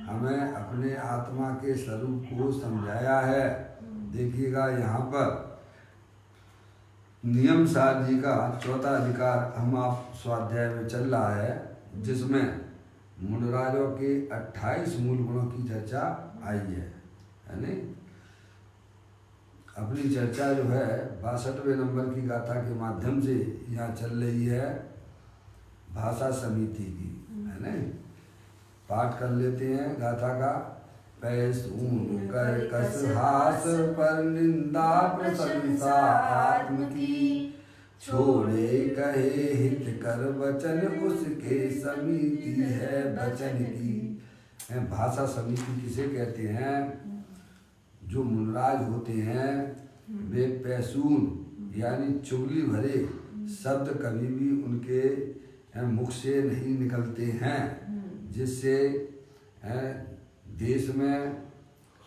हमें अपने आत्मा के स्वरूप को समझाया है। देखिएगा यहाँ पर नियम सार जी का चौथा अधिकार हम आप स्वाध्याय में चल रहा है, जिसमें मुंडराजों के 28 मूल गुणों की चर्चा आई है नहीं। अपनी चर्चा जो है 62वें नंबर की गाथा के माध्यम से यहाँ चल रही है भाषा समिति की, है नहीं। पाठ कर लेते हैं गाथा का। पैसून कर कस हास पर निंदा प्रशंसा आत्म की, छोड़े कहे हित कर वचन उसके समिति है वचन की। भाषा समिति किसे कहते हैं? जो मुनराज होते हैं वे पैसून यानी चुगली भरे शब्द कभी भी उनके मुख से नहीं निकलते हैं, जिससे देश में,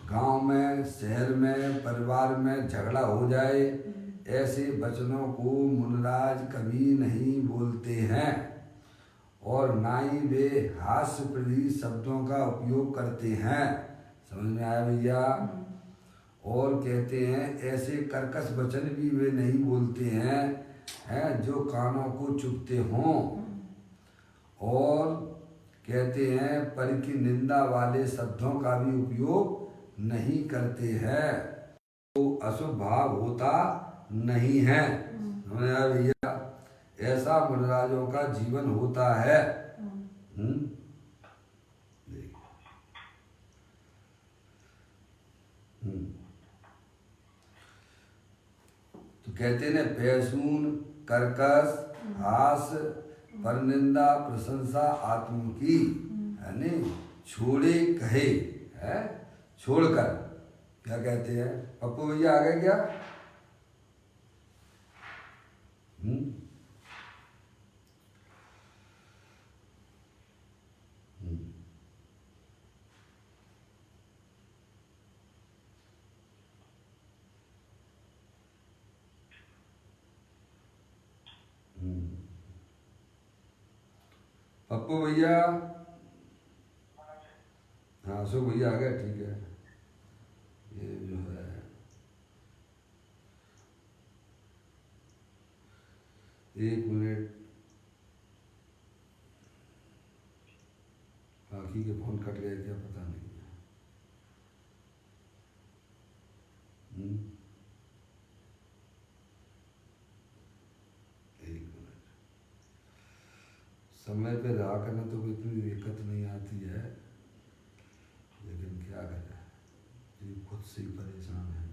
गांव में, शहर में, परिवार में झगड़ा हो जाए, ऐसे वचनों को मुनराज कभी नहीं बोलते हैं। और ना ही वे हास्यप्रदी शब्दों का उपयोग करते हैं। समझ में आया भैया? और कहते हैं ऐसे कर्कश वचन भी वे नहीं बोलते हैं जो कानों को चुभते हों। और कहते हैं पर की निंदा वाले शब्दों का भी उपयोग नहीं करते हैं, तो अशुभ भाव होता नहीं है। भैया ऐसा मुनराजों का जीवन होता है। तो कहते हैं पैसून कर्कश हास पर निंदा प्रशंसा आत्म की, है नहीं। छोड़े कहे है, छोड़कर क्या कहते हैं? पप्पू भैया आ गए क्या? पप्पू भैया, हाँ अशोक भैया आ गए, ठीक है। ये जो है एक मिनट, बाकी के फोन कट गए क्या पता नहीं। समय पे रहा करना तो कोई इतनी दिक्कत नहीं आती है, लेकिन क्या करें, जीव खुद से ही परेशान है।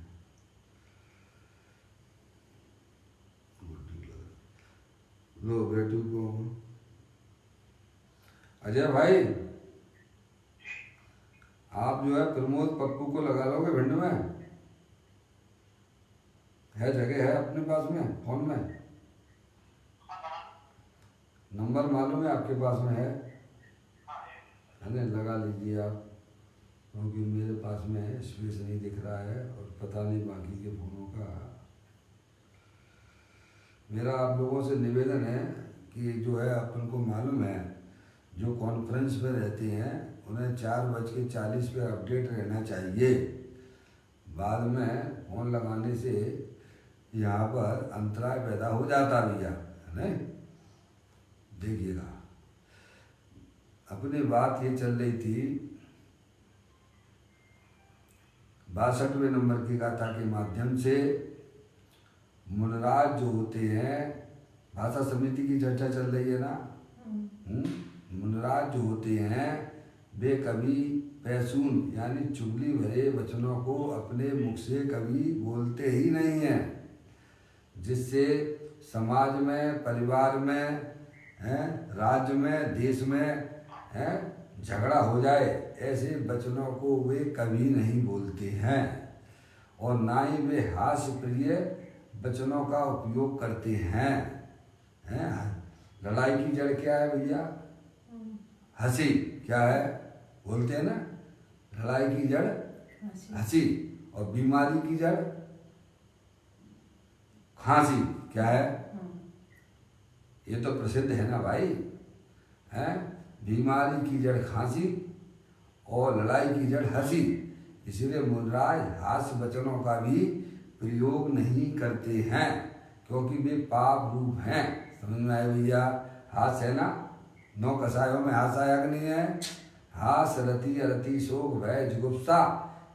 लो बेटू को अजय भाई, आप जो है प्रमोद पप्पू को लगा लोगे भिंड में? है जगह है अपने पास में फोन में? नंबर मालूम है आपके पास में है ना? लगा लीजिए आप, क्योंकि मेरे पास में स्पेस नहीं दिख रहा है और पता नहीं बाकी के फोनों का। मेरा आप लोगों से निवेदन है कि जो है अपन को मालूम है जो कॉन्फ्रेंस पे रहते हैं उन्हें 4:40 पे अपडेट रहना चाहिए। बाद में फ़ोन लगाने से यहाँ पर अंतराय पैदा हो जाता भैया, है नहीं। देखिएगा अपनी बात ये चल रही थी 62वें नंबर की गाथा के माध्यम से। मुनराज जो होते हैं, भाषा समिति की चर्चा चल रही है ना। मुनराज जो होते हैं वे कभी पैसून यानी चुगली भरे वचनों को अपने मुख से कभी बोलते ही नहीं हैं, जिससे समाज में, परिवार में, राज्य में, देश में झगड़ा हो जाए, ऐसे वचनों को वे कभी नहीं बोलते हैं। और ना ही वे हास्य प्रिय वचनों का उपयोग करते हैं। लड़ाई की जड़ क्या है भैया? हंसी। क्या है? बोलते हैं ना, लड़ाई की जड़ हंसी। और बीमारी की जड़ खांसी। क्या है? ये तो प्रसिद्ध है ना भाई, हैं? बीमारी की जड़ खांसी और लड़ाई की जड़ हंसी, इसलिए मुनराज हास्य वचनों का भी प्रयोग नहीं करते हैं क्योंकि वे पाप रूप हैं। समझ में आए भैया? हास्य है ना, 9 कसायों में हास्य आया कि नहीं है? हास रति अरति शोक भय जुगुप्सा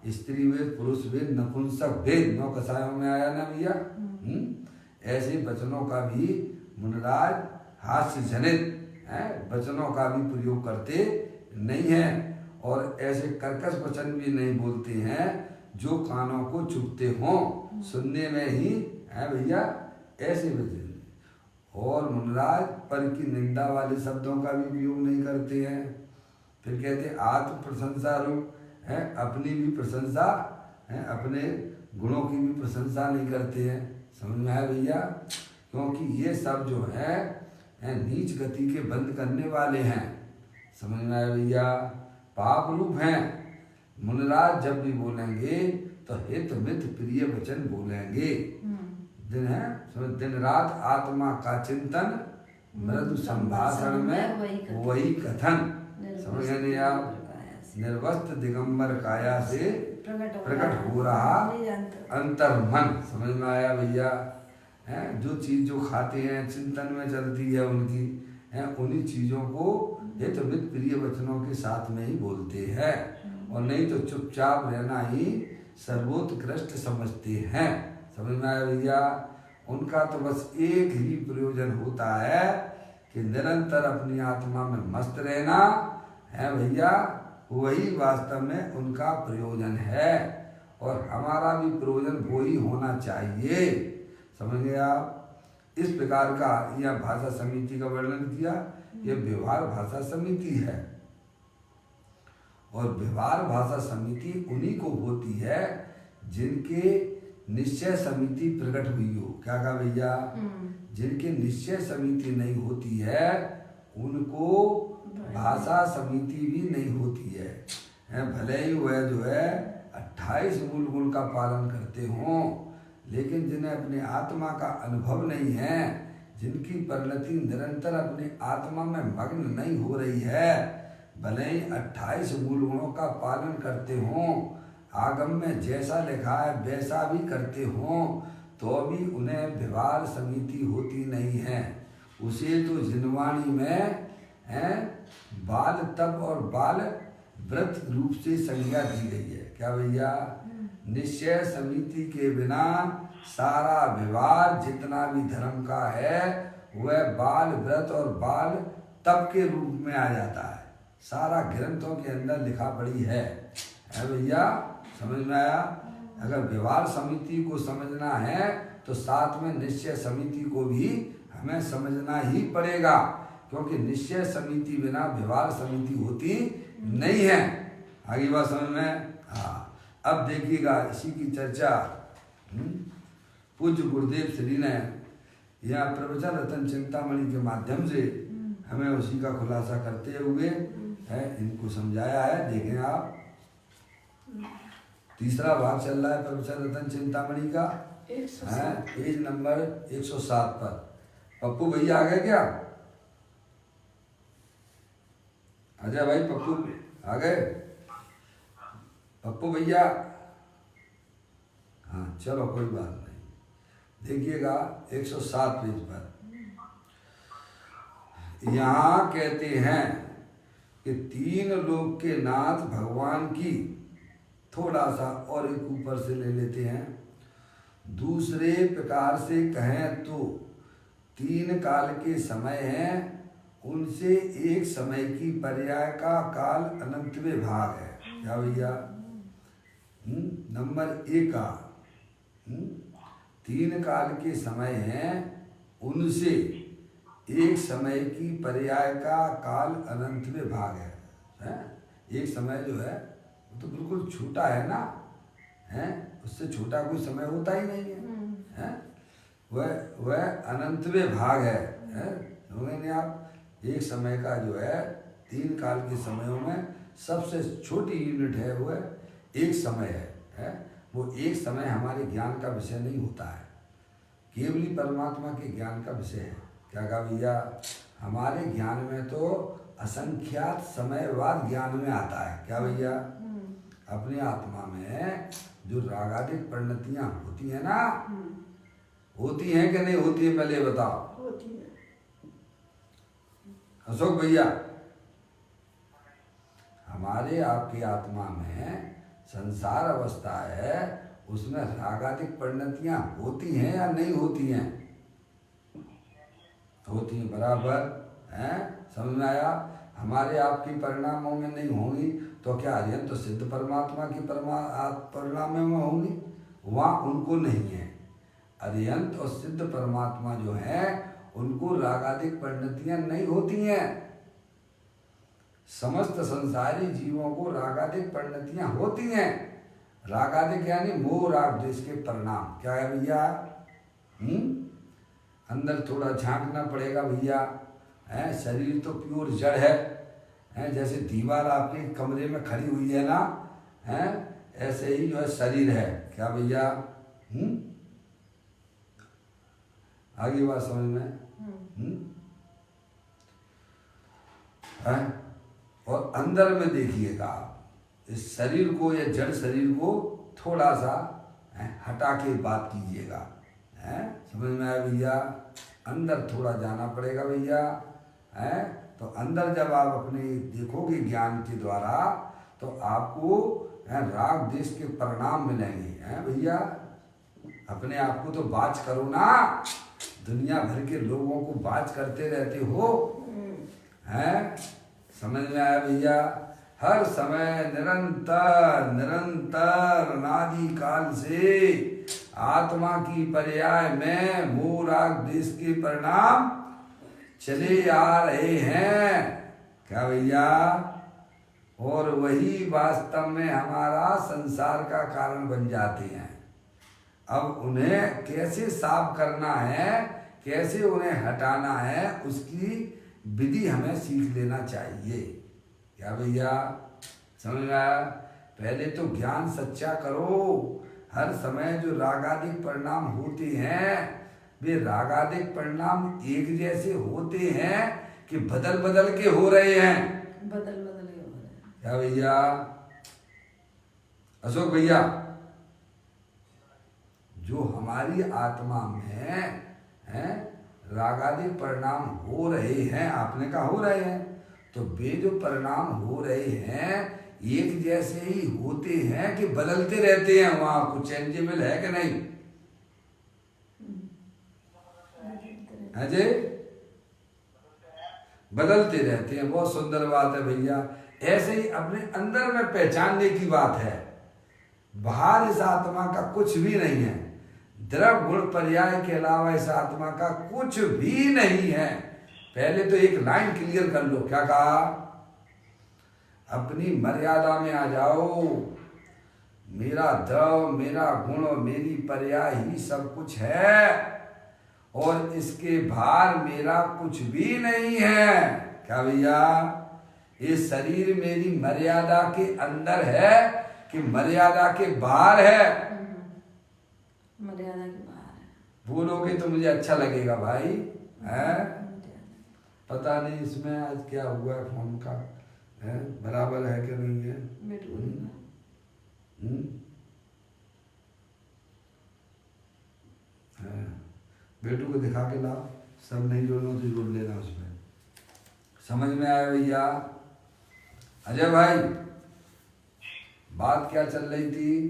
स्त्री वेद पुरुष वेद नपुंसक भेद 9 कसायों में आया ना भैया। ऐसे वचनों का भी मुनराज हास्य जनित वचनों का भी प्रयोग करते नहीं हैं और ऐसे कर्कश वचन भी नहीं बोलते हैं जो कानों को चुभते हों, सुनने में ही है भैया ऐसे वचन। और मुनराज पर की निंदा वाले शब्दों का भी प्रयोग नहीं करते हैं। फिर कहते आत्म प्रशंसा रूप है, अपनी भी प्रशंसा है, अपने गुणों की भी प्रशंसा नहीं करते हैं। समझ में आया भैया? क्योंकि ये सब जो है नीच गति के बंद करने वाले हैं। समझ में आया भैया? पाप रूप हैं। मुनराज जब भी बोलेंगे तो हित मित प्रिय वचन बोलेंगे। दिन रात आत्मा का चिंतन, मृदु संभाषण में वही कथन। समझ गए आप? निर्वस्त्र दिगंबर काया से प्रकट हो रहा अंतर्मन। समझ में आया भैया? जो चीज जो खाते हैं चिंतन में चलती है उनकी उन्हीं चीजों को हित मित प्रिय वचनों के साथ में ही बोलते हैं और नहीं तो चुपचाप रहना ही सर्वोत्कृष्ट समझते हैं। समझ में आया भैया? उनका तो बस एक ही प्रयोजन होता है कि निरंतर अपनी आत्मा में मस्त रहना है भैया, वही वास्तव में उनका प्रयोजन है और हमारा भी प्रयोजन वो ही होना चाहिए। समझ गए आप? इस प्रकार का यह भाषा समिति का वर्णन किया। यह व्यवहार भाषा समिति है और व्यवहार भाषा समिति उन्हीं को होती है जिनके निश्चय समिति प्रकट हुई हो। क्या कहा भैया? जिनके निश्चय समिति नहीं होती है उनको भाषा समिति भी नहीं होती है। भले ही वह जो है 28 मूल गुण का पालन करते हों, लेकिन जिन्हें अपने आत्मा का अनुभव नहीं है, जिनकी परिणति निरंतर अपनी आत्मा में मग्न नहीं हो रही है, भले ही 28 मूल गुणों का पालन करते हों, आगम में जैसा लिखा है वैसा भी करते हों, तो भी उन्हें व्यवहार समिति होती नहीं है। उसे तो जिनवाणी में बाल तप और बाल व्रत रूप से संज्ञा दी गई है। क्या भैया? निश्चय समिति के बिना सारा व्यवहार जितना भी धर्म का है वह बाल व्रत और बाल तप के रूप में आ जाता है। सारा ग्रंथों के अंदर लिखा पड़ी है भैया। समझ में आया? अगर व्यवहार समिति को समझना है तो साथ में निश्चय समिति को भी हमें समझना ही पड़ेगा, क्योंकि निश्चय समिति बिना व्यवहार समिति होती नहीं है। आगे बात समझ में? हाँ। अब देखिएगा इसी की चर्चा पूज्य गुरुदेव श्री ने यहाँ प्रवचन रतन चिंतामणि के माध्यम से हमें उसी का खुलासा करते हुए इनको समझाया है। देखें आप, तीसरा भाग चल रहा है प्रवचन रतन चिंतामणि का, पेज नंबर 107 पर। पप्पू भैया आ गए क्या? अजय भाई पप्पू आ गए? पप्पू भैया? हाँ चलो कोई बात नहीं। देखिएगा 107 पेज पर यहाँ कहते हैं कि 3 लोक के नाथ भगवान की, थोड़ा सा और एक ऊपर से ले लेते हैं। दूसरे प्रकार से कहें तो 3 काल के समय हैं, उनसे एक समय की पर्याय का काल अनंतवें भाग है। क्या भैया? नंबर 1 का 3 काल के समय हैं, उनसे एक समय की पर्याय का काल अनंतवें भाग है। एक समय जो है वो तो बिल्कुल छोटा है ना, उससे छोटा कोई समय होता ही नहीं है। वह अनंतवें भाग है। समझेंगे आप? एक समय का जो है 3 काल के समयों में सबसे छोटी यूनिट है वो एक समय है। वो एक समय हमारे ज्ञान का विषय नहीं होता है, केवल परमात्मा के ज्ञान का विषय है। क्या कहा भैया? हमारे ज्ञान में तो असंख्यात समय बाद ज्ञान में आता है। क्या भैया? अपनी आत्मा में जो रागादिक परिणतियां होती है ना, होती हैं कि नहीं होती है, पहले बताओ। होती है। अशोक भैया, हमारे आपकी आत्मा में संसार अवस्था है, उसमें रागादिक परिणतियां होती हैं या नहीं होती हैं? होती हैं, बराबर हैं। समझ में आया? हमारे आपकी परिणामों में नहीं होंगी तो क्या अर्यंत तो सिद्ध परमात्मा की परिणाम में होंगी? वहाँ उनको नहीं है। अर्यंत और सिद्ध परमात्मा जो है उनको रागादिक परिणतियां नहीं होती हैं। समस्त संसारी जीवों को रागादिक परिणतियां होती हैं। रागादिक यानी मोह राग द्वेष के परिणाम। क्या है भैया? अंदर थोड़ा झांकना पड़ेगा भैया। है, शरीर तो प्योर जड़ है, जैसे दीवार आपके कमरे में खड़ी हुई है ना, है ऐसे ही जो है शरीर है। क्या भैया? आगे बात समझ में? है, और अंदर में देखिएगा आप इस शरीर को या जड़ शरीर को थोड़ा सा हटा के बात कीजिएगा। समझ में आया भैया? अंदर थोड़ा जाना पड़ेगा भैया। तो अंदर जब आप अपने देखोगे ज्ञान के द्वारा तो आपको राग द्वेष के परिणाम मिलेंगे। भैया अपने आप को तो बाज करो ना, दुनिया भर के लोगों को बाज करते रहते हो। समझ में आया भैया? हर समय निरंतर निरंतर अनादि काल से आत्मा की पर्याय में मोह राग द्वेष के परिणाम चले आ रहे हैं। क्या भैया? और वही वास्तव में हमारा संसार का कारण बन जाते हैं। अब उन्हें कैसे साफ करना है, कैसे उन्हें हटाना है, उसकी विधि हमें सीख लेना चाहिए। क्या भैया? समझ में आया? पहले तो ज्ञान सच्चा करो। हर समय जो रागादिक परिणाम होते हैं वे रागादिक परिणाम एक जैसे होते हैं कि बदल बदल के हो रहे हैं? बदल बदल के हो रहे हैं। क्या भैया? अशोक भैया, जो हमारी आत्मा में है रागादिक परिणाम हो रहे हैं, आपने कहा हो रहे हैं, तो वे जो परिणाम हो रहे हैं एक जैसे ही होते हैं कि बदलते रहते हैं? वहां कुछ चेंजेबल है कि नहीं? है जी, बदलते रहते हैं। बहुत सुंदर बात है भैया। ऐसे ही अपने अंदर में पहचानने की बात है। बाहर इस आत्मा का कुछ भी नहीं है। द्रव गुण पर्याय के अलावा इस आत्मा का कुछ भी नहीं है। पहले तो एक लाइन क्लियर कर लो। क्या कहा? अपनी मर्यादा में आ जाओ। मेरा द्रव, मेरा गुण और मेरी पर्याय ही सब कुछ है और इसके बाहर मेरा कुछ भी नहीं है। क्या भैया? ये शरीर मेरी मर्यादा के अंदर है कि मर्यादा के बाहर है? मर्यादा के बाहर है। बोलोगे तो मुझे अच्छा लगेगा भाई। है पता नहीं इसमें आज क्या हुआ है, फोन का है बराबर है कि नहीं है? बेटू को दिखा के लाओ। सब नहीं जोड़ना तो जोड़ लेना उसमें। समझ में आया भैया? अजय भाई, बात क्या चल रही थी?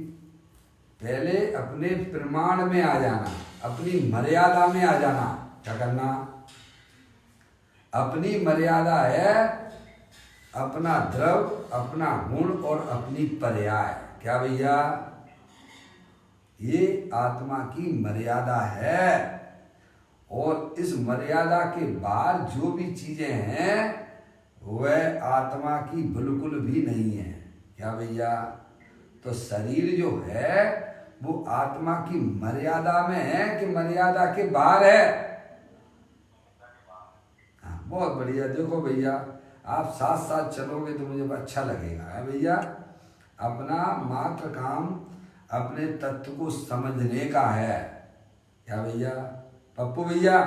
पहले अपने प्रमाण में आ जाना, अपनी मर्यादा में आ जाना। क्या करना? अपनी मर्यादा है अपना द्रव, अपना गुण और अपनी पर्याय। क्या भैया? ये आत्मा की मर्यादा है और इस मर्यादा के बाहर जो भी चीजें हैं वह आत्मा की बिल्कुल भी नहीं है। क्या भैया? तो शरीर जो है वो आत्मा की मर्यादा में है कि मर्यादा के बाहर है? हाँ, बहुत बढ़िया। देखो भैया, आप साथ साथ चलोगे तो मुझे अच्छा लगेगा। है भैया? अपना मात्र काम अपने तत्व को समझने का है। क्या भैया? पप्पू भैया,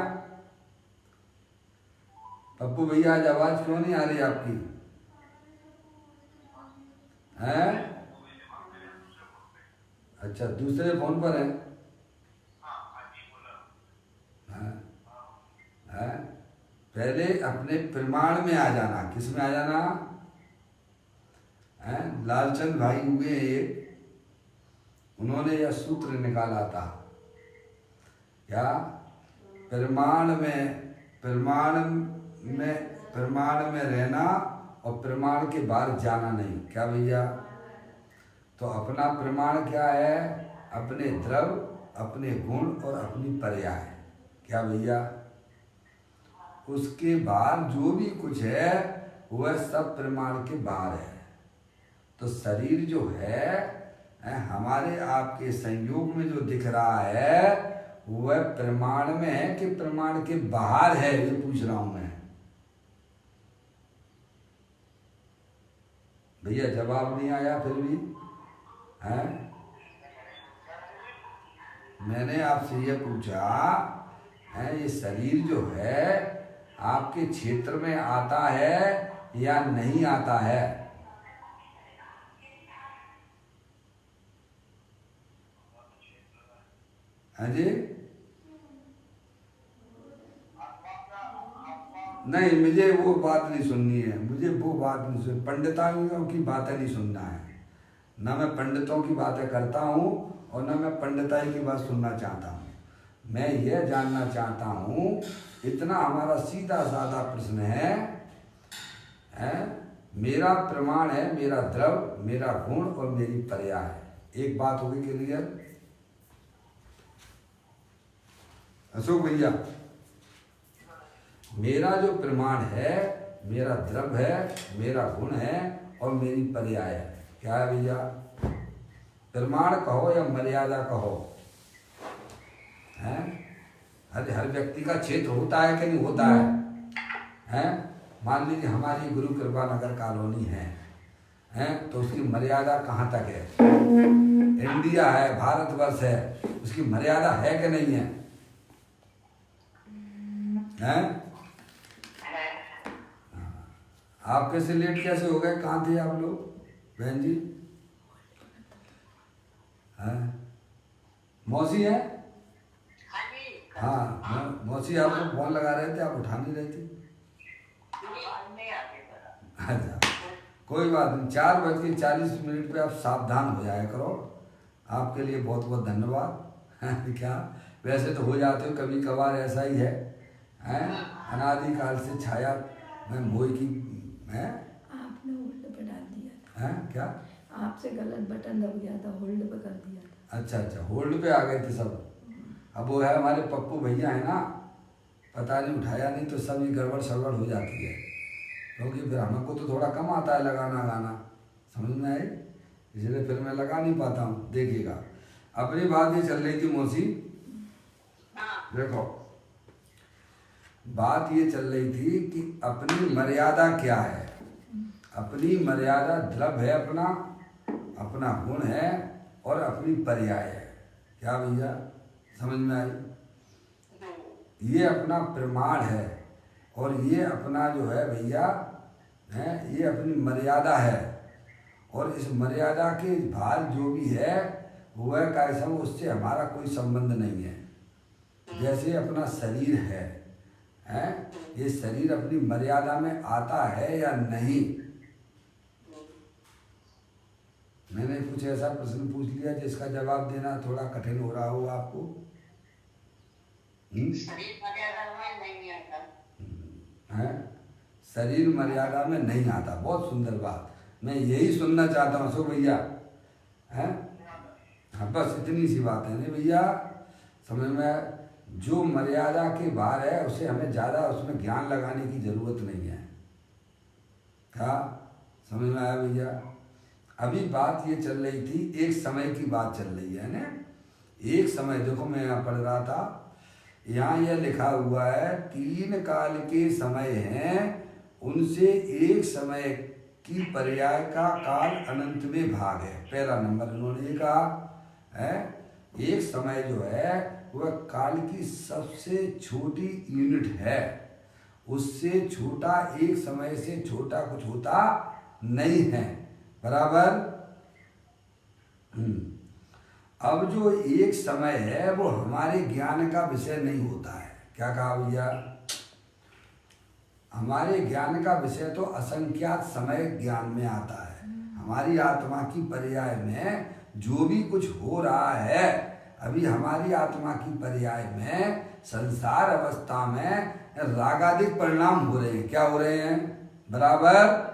पप्पू भैया आज आवाज क्यों नहीं आ रही आपकी? हैं? अच्छा, दूसरे फोन पर है? हैं? हैं? पहले अपने प्रमाण में आ जाना। किस में आ जाना? हैं? लालचंद भाई हुए एक, उन्होंने यह सूत्र निकाला था क्या? प्रमाण में रहना और प्रमाण के बाहर जाना नहीं। क्या भैया? तो अपना प्रमाण क्या है? अपने द्रव, अपने गुण और अपनी पर्याय। क्या भैया? उसके बाहर जो भी कुछ है वह सब प्रमाण के बाहर है। तो शरीर जो है हमारे आपके संयोग में जो दिख रहा है वह प्रमाण में है कि प्रमाण के बाहर है, ये पूछ रहा हूं मैं। भैया जवाब नहीं आया फिर भी है? मैंने आपसे ये पूछा है, ये शरीर जो है आपके क्षेत्र में आता है या नहीं आता है? हाँ जी? नहीं, मुझे वो बात नहीं सुननी है, मुझे वो बात नहीं सुननी, पंडितों की बातें नहीं सुनना है। ना मैं पंडितों की बातें करता हूँ और ना मैं पंडिताई की बात सुनना चाहता हूँ। मैं यह जानना चाहता हूँ, इतना हमारा सीधा साधा प्रश्न है मेरा प्रमाण है, मेरा द्रव, मेरा गुण और मेरी पर्याय। एक बात होगी क्लियर? अशोक भैया, मेरा जो प्रमाण है, मेरा द्रव है, मेरा गुण है और मेरी पर्याय है। क्या है भैया? प्रमाण कहो या मर्यादा कहो, हैं? हर व्यक्ति का क्षेत्र होता है कि नहीं होता है? हैं? मान लीजिए हमारी गुरु कृपा नगर कॉलोनी है, तो उसकी मर्यादा कहाँ तक है? इंडिया है, भारतवर्ष है, उसकी मर्यादा है कि नहीं है? हैं? आप कैसे लेट कैसे हो गए? कहाँ थे आप लोग बहन जी? मौसी है? हाँ, मौसी आपको फोन लगा रहे थे, आप उठा नहीं रहे थे। अच्छा, कोई बात नहीं। 4:40 पे आप सावधान हो जाया करो। आपके लिए बहुत बहुत धन्यवाद। क्या वैसे तो हो जाते हो कभी कभार, ऐसा ही है, अनादिकाल से छाया मैं मोह की है। आपने होल्ड पे डाल दिया है क्या? आपसे गलत बटन दब गया था, होल्ड पे कर दिया था। अच्छा, होल्ड पे आ गए थे सब। अब वो है हमारे पप्पू भैया है ना, पता नहीं उठाया नहीं तो सब ये गड़बड़ सड़बड़ हो जाती है, क्योंकि फिर हमको तो थोड़ा कम आता है लगाना गाना, समझ में आए, इसलिए फिर मैं लगा नहीं पाता हूँ। देखिएगा, अपनी बात ये चल रही थी मौसी, देखो बात ये चल रही थी कि अपनी मर्यादा क्या है। अपनी मर्यादा द्रव है, अपना गुण है और अपनी पर्याय है। क्या भैया समझ में आई? ये अपना प्रमाण है और ये अपना जो है भैया है, ये अपनी मर्यादा है। और इस मर्यादा के बाहर जो भी है वह कैसा, उससे हमारा कोई संबंध नहीं है। जैसे अपना शरीर है, ये शरीर अपनी मर्यादा में आता है या नहीं? मैंने कुछ ऐसा प्रश्न पूछ लिया जिसका जवाब देना थोड़ा कठिन हो रहा हो आपको। शरीर मर्यादा में नहीं आता है, शरीर मर्यादा में नहीं आता। बहुत सुंदर बात, मैं यही सुनना चाहता हूँ अशोक भैया। है हाँ, बस इतनी सी बात है। नहीं भैया समझ में, जो मर्यादा के बाहर है उसे हमें ज़्यादा उसमें ज्ञान लगाने की ज़रूरत नहीं है। क्या समझ में आया भैया? अभी बात ये चल रही थी, एक समय की बात चल रही है ना। एक समय, देखो मैं यहाँ पढ़ रहा था, यहाँ यह लिखा हुआ है 3 काल के समय हैं, उनसे एक समय की पर्याय का काल अनंत में भाग है। पहला नंबर इन्होंने ये कहा है, एक समय जो है वह काल की सबसे छोटी यूनिट है उससे छोटा, एक समय से छोटा कुछ होता नहीं है। बराबर। अब जो एक समय है वो हमारे ज्ञान का विषय नहीं होता है। क्या कहा भैया? हमारे ज्ञान का विषय तो असंख्यात समय ज्ञान में आता है। हमारी आत्मा की पर्याय में जो भी कुछ हो रहा है, अभी हमारी आत्मा की पर्याय में संसार अवस्था में रागादिक परिणाम हो रहे हैं। क्या हो रहे हैं? बराबर।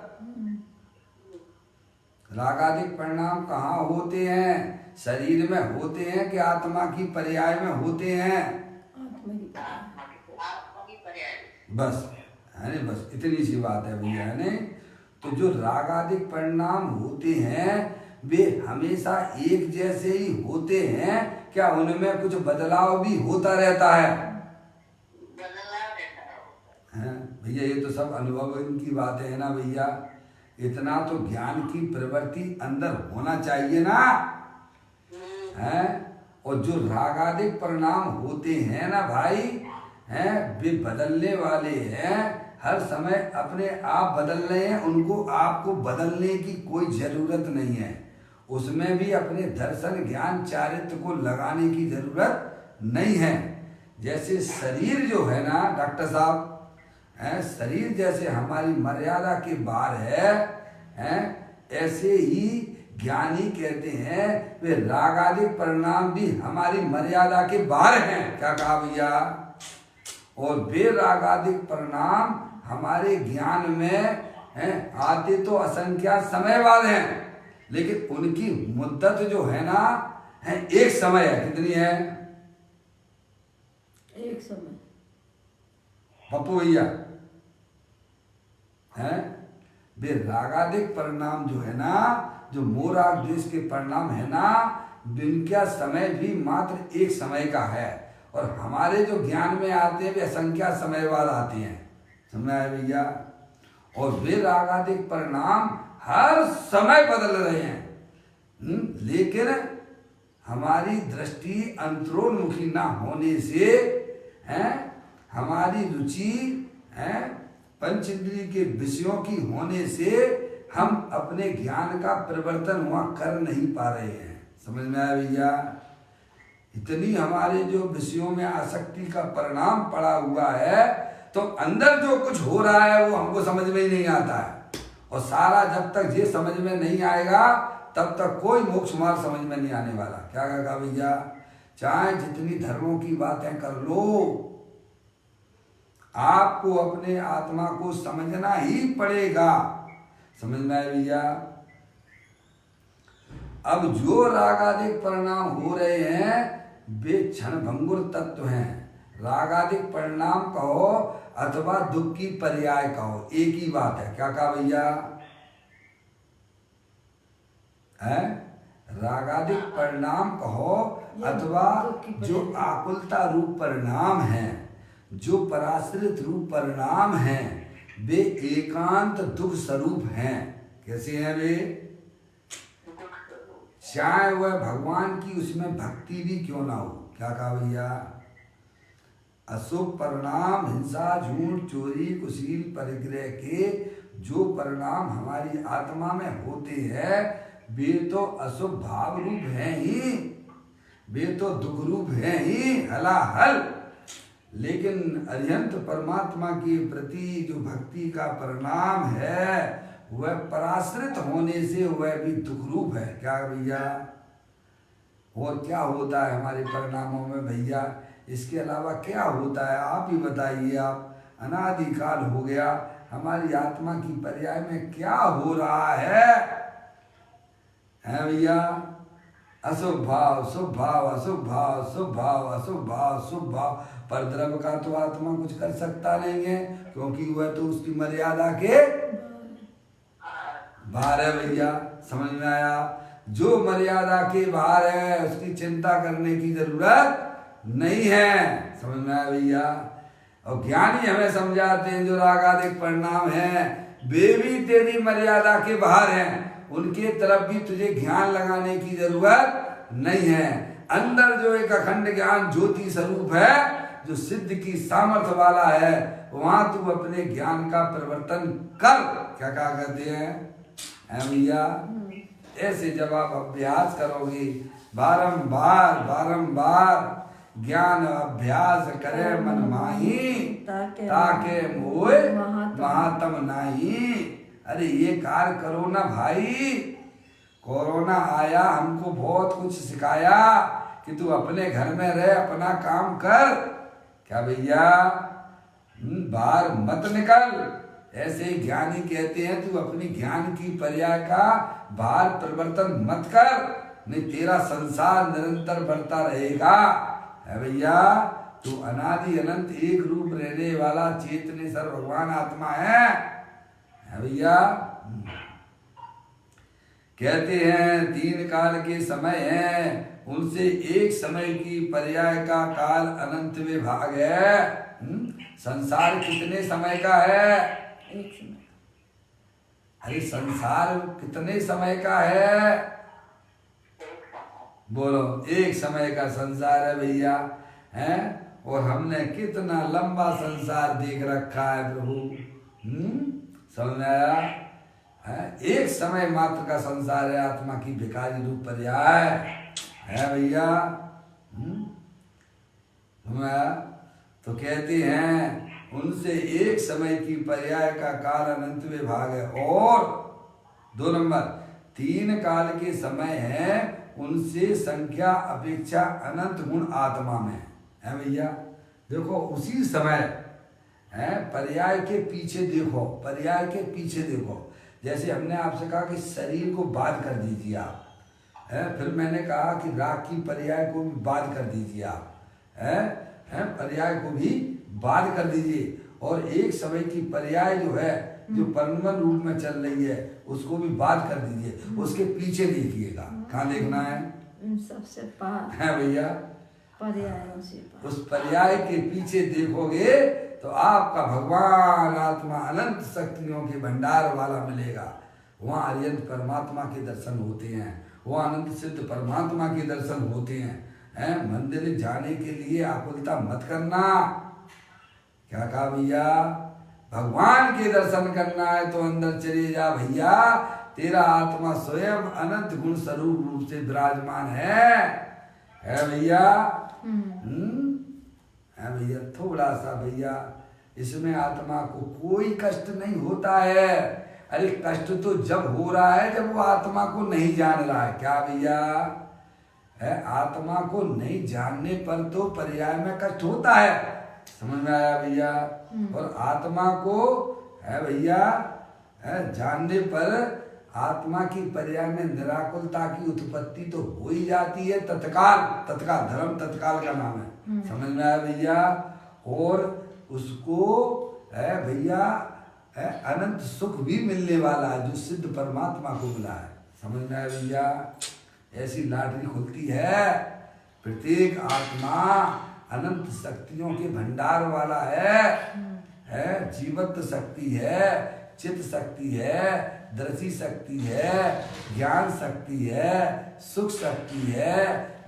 रागादिक परिणाम कहाँ होते हैं? शरीर में होते हैं कि आत्मा की पर्याय में होते हैं? आत्मा की पर्याय। बस है नहीं, बस इतनी सी बात है भैया, है नहीं। तो जो रागादिक परिणाम होते हैं वे हमेशा एक जैसे ही होते हैं? क्या उनमें कुछ बदलाव भी होता रहता है? बदलाव रहता है भैया, ये तो सब अनुभव की बातें है ना भैया। इतना तो ज्ञान की प्रवृत्ति अंदर होना चाहिए ना, है। और जो रागादिक परिणाम होते हैं ना भाई, हैं, वे बदलने वाले हैं। हर समय अपने आप बदल रहे हैं, उनको आपको बदलने की कोई जरूरत नहीं है। उसमें भी अपने दर्शन ज्ञान चारित्र को लगाने की जरूरत नहीं है। जैसे शरीर जो है ना डॉक्टर साहब, शरीर जैसे हमारी मर्यादा के बाहर है, ऐसे ही ज्ञानी कहते हैं वे रागादिक परिणाम भी हमारी मर्यादा के बाहर हैं। क्या कहा भैया? और वे रागादिक परिणाम हमारे ज्ञान में आते तो असंख्यात समय बाद हैं, लेकिन उनकी मुद्दत जो है ना एक समय है। कितनी है? एक समय। पप्पू भैया, है वे रागादिक परिणाम जो है ना, जो मोराग द्वेष के परिणाम है ना, उनका समय भी मात्र एक समय का है। और हमारे जो ज्ञान में आते हैं वे असंख्यात समय बाद आते हैं। समझ आया भैया? और वे रागादिक परिणाम हर समय बदल रहे हैं, लेकिन हमारी दृष्टि अंतरोन्मुखी ना होने से, हमारी रुचि पंच इंद्रिय के विषयों की होने से हम अपने ज्ञान का परिवर्तन वहां कर नहीं पा रहे हैं। समझ में आया भैया? इतनी हमारे जो विषयों में आसक्ति का परिणाम पड़ा हुआ है, तो अंदर जो कुछ हो रहा है वो हमको समझ में ही नहीं आता है। और सारा जब तक ये समझ में नहीं आएगा तब तक कोई मोक्ष मार्ग समझ में नहीं आने वाला। क्या कहा भैया? चाहे जितनी धर्मों की बातें कर लो, आपको अपने आत्मा को समझना ही पड़ेगा। समझ में आया भैया? अब जो रागादिक परिणाम हो रहे हैं वे क्षणभंगुर तत्व हैं। रागादिक परिणाम कहो अथवा दुख की पर्याय कहो, एक ही बात है। क्या कहा भैया? रागादिक परिणाम कहो अथवा जो आकुलता रूप परिणाम है, जो पराश्रित रूप परिणाम हैं, वे एकांत दुख स्वरूप हैं। कैसे हैं वे? चाहे वह भगवान की उसमें भक्ति भी क्यों ना हो। क्या कहा भैया? अशुभ परिणाम, हिंसा, झूठ, चोरी, कुशील, परिग्रह के जो परिणाम हमारी आत्मा में होते हैं वे तो अशुभ भाव रूप हैं ही, वे तो दुख रूप हैं ही हलाहल। लेकिन अरिहंत परमात्मा के प्रति जो भक्ति का परिणाम है वह पराश्रित होने से वह भी दुख रूप है। क्या भैया? और क्या होता है हमारे परिणामों में भैया? इसके अलावा क्या होता है आप ही बताइए। आप अनादिकाल हो गया हमारी आत्मा की पर्याय में क्या हो रहा है भैया? अशुभ भाव, शुभ भाव, अशुभ भाव, शुभ भाव, अशुभ भाव, शुभ भाव। पर द्रव्य का तो आत्मा कुछ कर सकता नहीं है, क्योंकि वह तो उसकी मर्यादा के बाहर है भैया। समझ में आया? जो मर्यादा के बाहर है उसकी चिंता करने की जरूरत नहीं है। समझ में आया भैया? और ज्ञानी हमें समझाते हैं जो रागादिक परिणाम है वे भी तेरी मर्यादा के बाहर हैं, उनके तरफ भी तुझे ध्यान लगाने की जरूरत नहीं है। अंदर जो एक अखंड ज्ञान ज्योति स्वरूप है जो सिद्ध की सामर्थ्य वाला है, वहां तू अपने ज्ञान का परिवर्तन कर। क्या कहा करते हैं भैया? ऐसे जब आप अभ्यास करोगे बारंबार बारंबार, ज्ञान अभ्यास करे मन माही, ताके मोए महात्म नाही। अरे ये कार्य करो ना भाई। कोरोना आया, हमको बहुत कुछ सिखाया कि तू अपने घर में रह, अपना काम कर। क्या भैया? बाहर मत निकल। ऐसे ही ज्ञानी कहते हैं तू अपनी ज्ञान की पर्याय का बाहर परिवर्तन मत कर, नहीं तेरा संसार निरंतर बढ़ता रहेगा। है भैया? तू अनादि अनंत एक रूप रहने वाला चेतनेश्वर भगवान आत्मा है भैया? कहते हैं 3 काल के समय हैं, उनसे एक समय की पर्याय का काल अनंत में भाग है। संसार कितने समय का है? एक समय। अरे संसार कितने समय का है? बोलो, एक समय का संसार है भैया। हैं? और हमने कितना लंबा संसार देख रखा है प्रभु। समझ में आया? एक समय मात्र का संसार है, आत्मा की भिखारी रूप पर्याय है भैया। तो कहते हैं उनसे एक समय की पर्याय का काल अनंत में भाग है। और 2 नंबर 3 काल के समय है, उनसे संख्या अपेक्षा अनंत गुण आत्मा में है भैया। देखो उसी समय है, पर्याय के पीछे देखो, पर्याय के पीछे देखो। जैसे हमने आपसे कहा कि शरीर को बाध कर दीजिए आप, है? फिर मैंने कहा कि राग की पर्याय को भी बाध कर दीजिए आप, है? पर्याय को भी बाध कर दीजिए। और एक समय की पर्याय जो है, जो परमानेंट रूप में चल रही है, उसको भी बाध कर दीजिए। उसके पीछे देखिएगा। कहाँ देखना है? सबसे पार है भैया? पर्यायों से पार। उस पर्याय के पीछे देखोगे तो आपका भगवान आत्मा अनंत शक्तियों के भंडार वाला मिलेगा। वहाँ अरियंत परमात्मा के दर्शन होते हैं, वहाँ अनंत सिद्ध परमात्मा के दर्शन होते हैं। मंदिर जाने के लिए आकुलता मत करना। क्या कहा भैया? भगवान के दर्शन करना है तो अंदर चले जा भैया। तेरा आत्मा स्वयं अनंत गुण स्वरूप रूप से विराजमान है भैया। है भैया? थोड़ा सा भैया इसमें आत्मा को कोई कष्ट नहीं होता है। अरे कष्ट तो जब हो रहा है जब वो आत्मा को नहीं जान रहा है। क्या भैया? है? आत्मा को नहीं जानने पर तो पर्याय में कष्ट होता है। समझ में आया भैया? और आत्मा को है भैया जानने पर आत्मा की पर्याय में निराकुलता की उत्पत्ति तो हो ही जाती है तत्काल। तत्काल धर्म तत्काल का नाम है। समझ में आया भैया? और उसको है भैया अनंत सुख भी मिलने वाला है जो सिद्ध परमात्मा को मिला है। समझ में आया भैया? ऐसी लॉटरी खुलती है। प्रत्येक आत्मा अनंत शक्तियों के भंडार वाला है। जीवत्व शक्ति है, चित्त शक्ति है, दृष्टि शक्ति है, ज्ञान शक्ति है, सुख शक्ति है,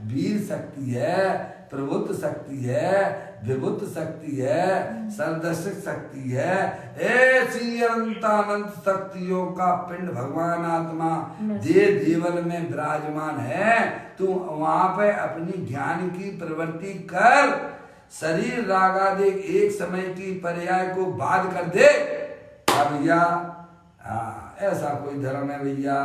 वीर शक्ति है, प्रभुत्व शक्ति है, विभुत्व शक्ति है, सर्वदर्शक शक्ति है। ऐसी अनंत शक्तियों का पिंड भगवान आत्मा देव जीवन में विराजमान है। तू वहां पे अपनी ज्ञान की प्रवृत्ति कर। शरीर रागादिक एक समय की पर्याय को बाध कर दे। भैया ऐसा कोई धर्म है भैया?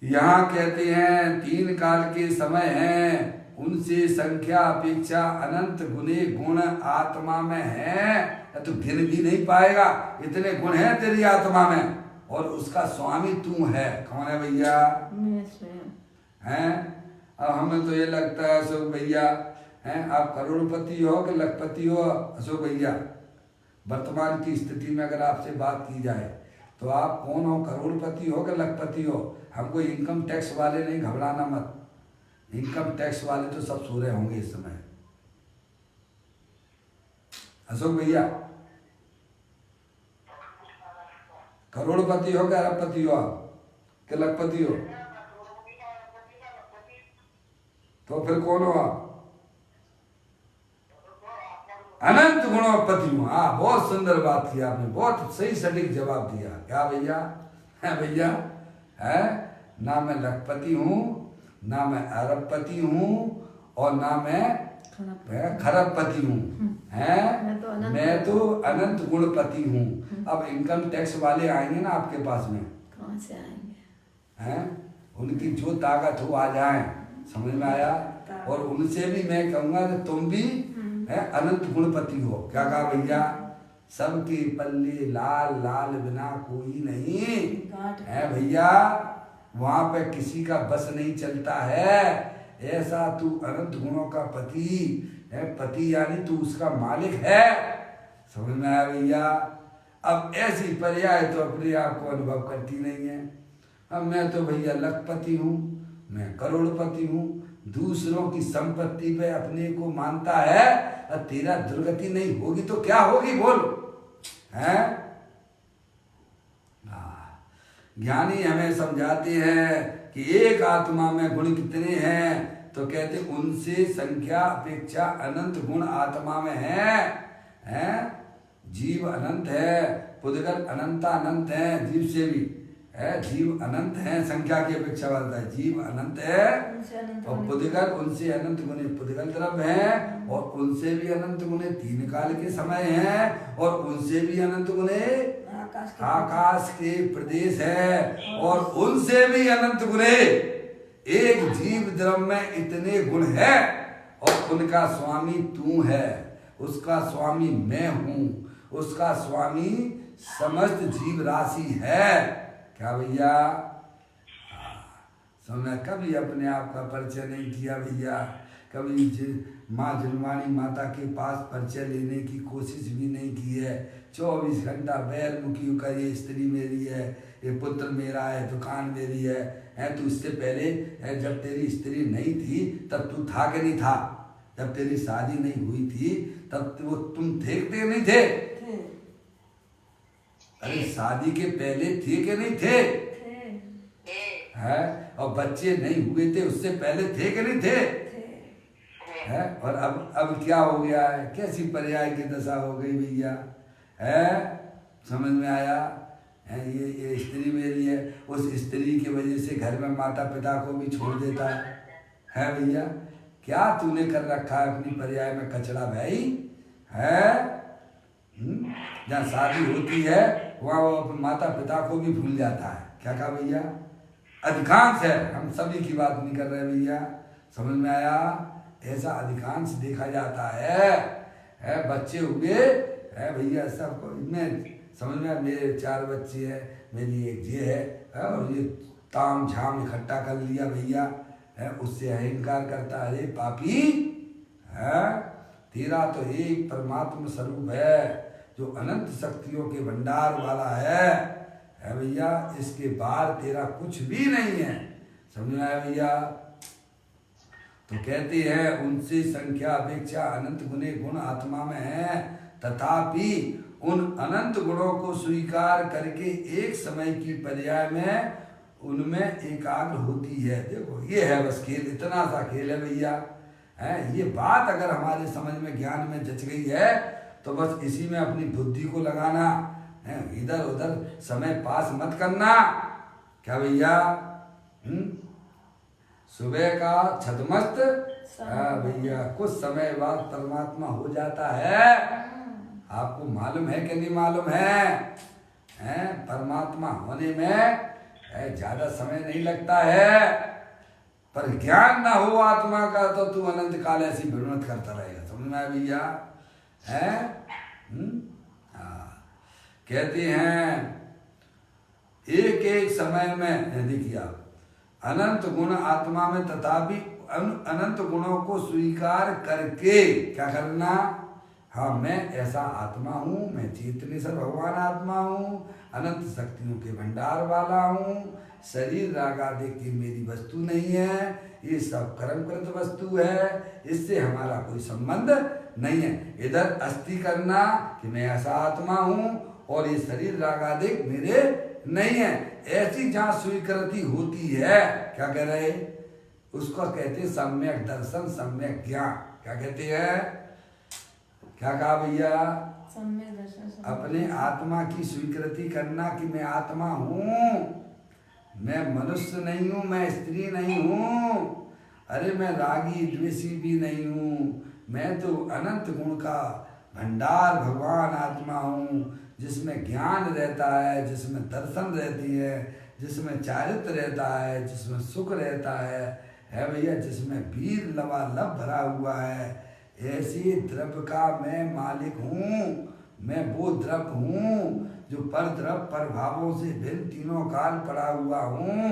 यहाँ कहते हैं 3 काल के समय हैं, उनसे संख्या अपेक्षा अनंत गुणे गुण आत्मा में है। तो गिन भी नहीं पाएगा, इतने गुण हैं तेरी आत्मा में। और उसका स्वामी तू है। कौन है भैया? मैं स्वयं। हैं? अब हमें तो ये लगता है अशोक भैया, हैं आप करोड़पति हो कि लखपति हो? अशोक भैया वर्तमान की स्थिति में अगर आपसे बात की जाए तो आप कौन हो? करोड़पति हो कि लखपति हो? हमको इनकम टैक्स वाले नहीं, घबराना मत। इनकम टैक्स वाले तो सब सो रहे होंगे इस समय। अशोक भैया करोड़पति हो कि अरबपति हो आप कि लखपति हो? तो फिर कौन हुआ? अनंत गुणोपति हूँ। हाँ, बहुत सुंदर बात की आपने, बहुत सही सटीक जवाब दिया। क्या भैया? है भैया, है ना मैं लखपति हूँ, ना मैं अरबपति हूँ, और ना मैं खरबपति हूँ, है मैं तो अनंत गुणपति हूँ। अब इनकम टैक्स वाले आएंगे ना आपके पास में, कहाँ से आएंगे? हैं? उनकी जो ताकत हो आ जाए, समझ में आया? और उनसे भी मैं कहूँगा कि तुम भी है अनंत गुणपति हो। क्या कहा भैया? सबके पल्ले लाल लाल बिना कोई नहीं है भैया, वहां पे किसी का बस नहीं चलता है। ऐसा तू अनंत गुणों का पति है, पति यानी तू उसका मालिक है। समझ में आया भैया? अब ऐसी पर्याय तो अपने आप को अनुभव करती नहीं है। अब मैं तो भैया लखपति हूँ, मैं करोड़पति हूँ, दूसरों की संपत्ति पे अपने को मानता है, और तेरा दुर्गति नहीं होगी तो क्या होगी बोल? हैं? ज्ञानी हमें समझाते हैं कि एक आत्मा में गुण कितने हैं, तो कहते उनसे संख्या अपेक्षा अनंत गुण आत्मा में हैं? जीव अनंत है, पुद्गल अनंता अनंत है, जीव से भी है, जीव अनंत है, संख्या की अपेक्षा बढ़ता है, जीव अनंत है, और पुद्गल उनसे अनंत गुणे पुद्गल द्रव्य है, और उनसे भी अनंत गुणे तीन काल के समय हैं, और उनसे भी अनंत गुणे आकाश के प्रदेश है, और उनसे भी अनंत गुणे एक जीव द्रव्य में इतने गुण है, और उनका स्वामी तू है, उसका स्वामी मैं हूँ, उसका स्वामी समस्त जीव राशि है। क्या भैया? समझ? कभी अपने आप का परिचय नहीं किया भैया, कभी माँ जुलवानी माता के पास परिचय लेने की कोशिश भी नहीं की है। 24 घंटा बैर मुखी का ये स्त्री मेरी है, ये पुत्र मेरा है, दुकान मेरी है। तू इससे पहले जब तेरी स्त्री नहीं थी तब तू था कि नहीं था? जब तेरी शादी नहीं हुई थी तब वो तुम थे कि नहीं थे? अरे शादी के पहले थे कि नहीं थे? है? और बच्चे नहीं हुए थे उससे पहले थे कि नहीं थे? है? और अब क्या हो गया है? कैसी पर्याय की दशा हो गई भैया? है? समझ में आया? है? ये स्त्री मेरी है, उस स्त्री की वजह से घर में माता पिता को भी छोड़ देता है भैया? क्या तूने कर रखा है अपनी पर्याय में कचरा भाई? है? जहाँ शादी होती है वहाँ वो माता पिता को भी भूल जाता है। क्या कहा भैया? अधिकांश है, हम सभी की बात नहीं कर रहे भैया। समझ में आया? ऐसा अधिकांश देखा जाता है बच्चे हुए है भैया सबको। मैं समझ में, मेरे 4 बच्चे हैं, मेरी एक ये है, और ये ताम झाम इकट्ठा कर लिया भैया, है उससे अहंकार करता है। अरे पापी, है तेरा तो एक परमात्मा स्वरूप है जो अनंत शक्तियों के भंडार वाला है भैया, इसके बाहर तेरा कुछ भी नहीं है। समझ में आया भैया? तो कहते हैं उनसे संख्या अपेक्षा अनंत गुणे गुण आत्मा में है, तथापि उन अनंत गुणों को स्वीकार करके एक समय की पर्याय में उनमें एकाग्र होती है। देखो ये है बस खेल, इतना सा खेल है भैया। है ये बात अगर हमारे समझ में ज्ञान में जच गई है तो बस इसी में अपनी बुद्धि को लगाना है, इधर उधर समय पास मत करना। क्या भैया? सुबह का छदमस्त भैया कुछ समय बाद परमात्मा हो जाता है। आपको मालूम है कि नहीं मालूम है? परमात्मा होने में ज्यादा समय नहीं लगता है, पर ज्ञान ना हो आत्मा का तो तू अनंत काल ऐसी भ्रमण करता रहेगा। समझ में आया भैया? कहते हैं एक एक समय में, देखिए आप, अनंत गुण आत्मा में, तथापि अनंत गुणों को स्वीकार करके क्या करना? हाँ मैं ऐसा आत्मा हूँ, मैं चेतनेश्वर भगवान आत्मा हूँ, अनंत शक्तियों के भंडार वाला हूँ, शरीर रागादि की मेरी वस्तु नहीं है, ये सब कर्मकृत वस्तु है, इससे हमारा कोई संबंध नहीं है। इधर अस्थि करना कि मैं ऐसा आत्मा हूँ और ये शरीर रागादि मेरे नहीं है, ऐसी जहाँ स्वीकृति होती है, क्या कह रहे? उसको कहते हैं सम्यक दर्शन, सम्यक ज्ञान। क्या कहते हैं? क्या कहा भैया? सम्यक दर्शन, सम्यक अपने आत्मा की स्वीकृति करना कि मैं आत्मा हूँ, मैं मनुष्य नहीं हूँ, मैं स्त्री नहीं हूँ, अरे मैं रागी द्वेषी भी नहीं हूँ, मैं तो अनंत गुण का भंडार भगवान आत्मा हूँ, जिसमें ज्ञान रहता है, जिसमें दर्शन रहती है, जिसमें चारित्र रहता है, जिसमें सुख रहता है भैया, जिसमें वीर लबालब भरा हुआ है। ऐसी द्रव्य का मैं मालिक हूँ, मैं वो द्रव्य हूँ जो पर द्रव्य पर भावों से भिन्न तीनों काल पड़ा हुआ हूँ।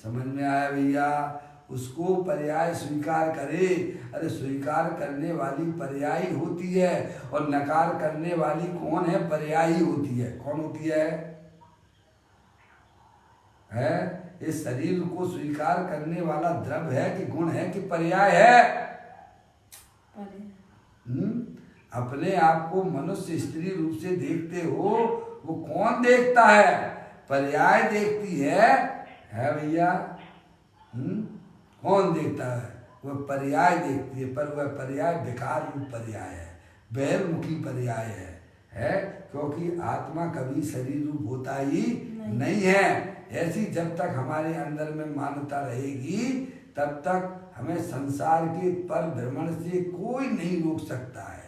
समझ में आया भैया? उसको पर्याय स्वीकार करे। अरे स्वीकार करने वाली पर्यायी होती है और नकार करने वाली कौन है? पर्यायी होती है। कौन होती है? इस शरीर को स्वीकार करने वाला द्रव्य है कि गुण है कि पर्याय है? अपने आप को मनुष्य स्त्री रूप से देखते हो, वो कौन देखता है? पर्याय देखती है भैया। कौन देखता है? वह पर्याय देखती है, पर वह पर्याय बेकार रूप पर्याय है, बहिर्मुखी पर्याय है क्योंकि आत्मा कभी शरीर रूप होता ही नहीं है। ऐसी जब तक हमारे अंदर में मान्यता रहेगी तब तक हमें संसार के पर भ्रमण से कोई नहीं रोक सकता है।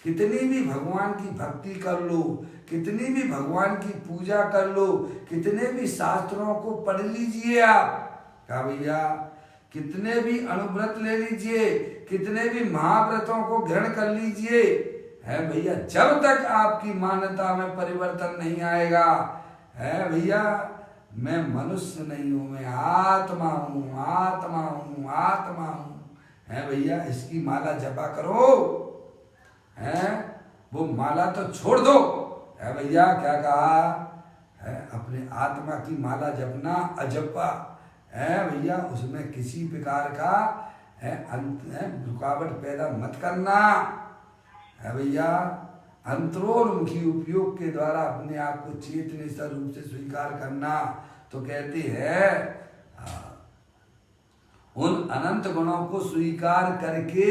कितनी भी भगवान की भक्ति कर लो, कितनी भी भगवान की पूजा कर लो, कितने भी शास्त्रों को पढ़ लीजिए आप, क्या भैया, कितने भी अनुव्रत ले लीजिए, कितने भी महाव्रतों को ग्रहण कर लीजिए, है भैया, जब तक आपकी मान्यता में परिवर्तन नहीं आएगा, है भैया, मैं मनुष्य नहीं हूँ, मैं आत्मा हूँ, आत्मा हूँ, आत्मा हूँ, है भैया, इसकी माला जपा करो, है वो माला तो छोड़ दो, है भैया। क्या कहा है? अपने आत्मा की माला जपना अजपा है भैया, उसमें किसी प्रकार का है रुकावट पैदा मत करना, है भैया। अंतरोन्मुखी उपयोग के द्वारा अपने आप को चेतन स्वरूप से स्वीकार करना। तो कहते हैं उन अनंत गुणों को स्वीकार करके,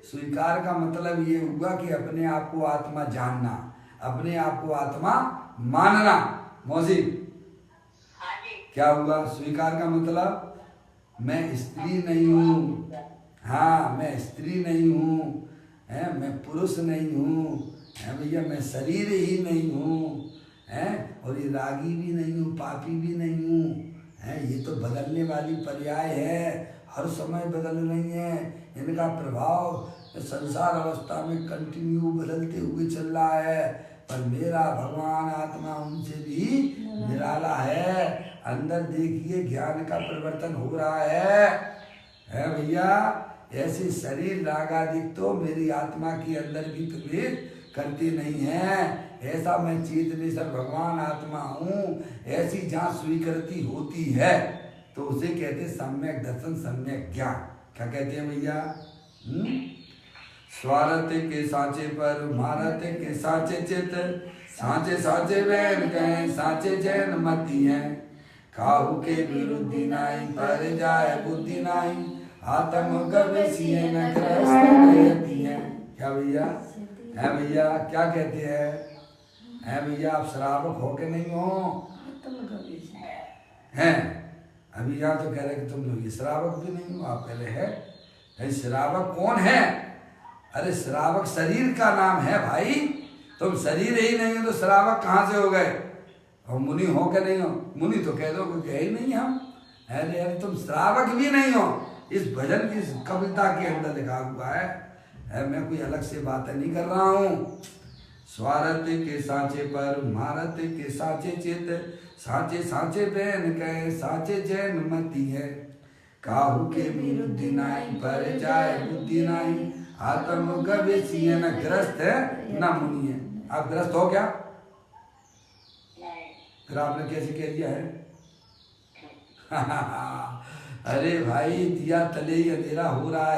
स्वीकार का मतलब ये हुआ कि अपने आप को आत्मा जानना, अपने आप को आत्मा मानना। मौसी क्या हुआ? स्वीकार का मतलब मैं स्त्री नहीं हूँ, हाँ मैं स्त्री नहीं हूँ, है मैं पुरुष नहीं हूँ, है भैया, मैं शरीर ही नहीं हूँ, है, और ये रागी भी नहीं हूँ, पापी भी नहीं हूँ, है, ये तो बदलने वाली पर्याय है, हर समय बदल रही है, इनका प्रभाव संसार अवस्था में कंटिन्यू बदलते हुए चल रहा है, पर मेरा भगवान आत्मा उनसे भी निराला है। अंदर देखिए ज्ञान का परिवर्तन हो रहा है भैया। ऐसे शरीर रागादिक तो मेरी आत्मा के अंदर भी प्रवेश करते नहीं है। ऐसा मैं चेतनेश्वर भगवान आत्मा हूँ, ऐसी जहाँ स्वीकृति होती है तो उसे कहते सम्यक दर्शन, सम्यक ज्ञान। क्या कहते हैं भैया? स्वार्थ के साँचे पर मारत के साँचे चित, साँचे साँचे वैन कहें साँचे जैन मती हैं, काहू के विरुद्धि नाई पर जाए बुद्धि नाई, आत्म गवेषी न ग्रस्त है। क्या भैया? है भैया, क्या कहते हैं? है भैया, आप श्रावक हो के नहीं हो? हैं अभी यहाँ तो कह रहे कि तुम लोग श्रावक भी नहीं हो, आप पहले है श्रावक कौन है? अरे श्रावक शरीर का नाम है भाई, तुम शरीर ही नहीं हो तो श्रावक कहाँ से हो गए? और मुनि हो के नहीं हो? मुनि तो कह दो कि ही नहीं हम, अरे तुम श्रावक भी नहीं हो। इस भजन की कविता के अंदर लिखा हुआ है, मैं कोई अलग से बातें नहीं कर रहा हूँ। स्वार्थ के सांचे पर मारत के सांचे चित, सांचे सांचे बहन कहे साँचे जैन मती है, काहू के विरुद्धि नाई पर जाए बुद्धि नाई, आत्म गवेषी न ग्रस्त है न मुनि है। आप ग्रस्त हो क्या? फिर आपने कैसे कह दिया है? अरे भाई, दिया तले ही अंधेरा हो रहा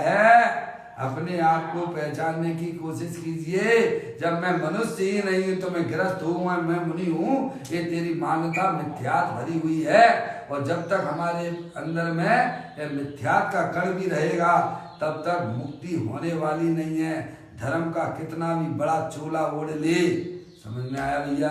अपने आप को पहचानने की कोशिश कीजिए। जब मैं मनुष्य ही नहीं हूँ तो मैं गृहस्थ हूँ, मैं मुनि हूँ, ये तेरी मान्यता मिथ्यात भरी हुई है। और जब तक हमारे अंदर में मिथ्यात का कण भी रहेगा तब तक मुक्ति होने वाली नहीं है। धर्म का कितना भी बड़ा चोला ओढ़ ले, समझ में आया भैया?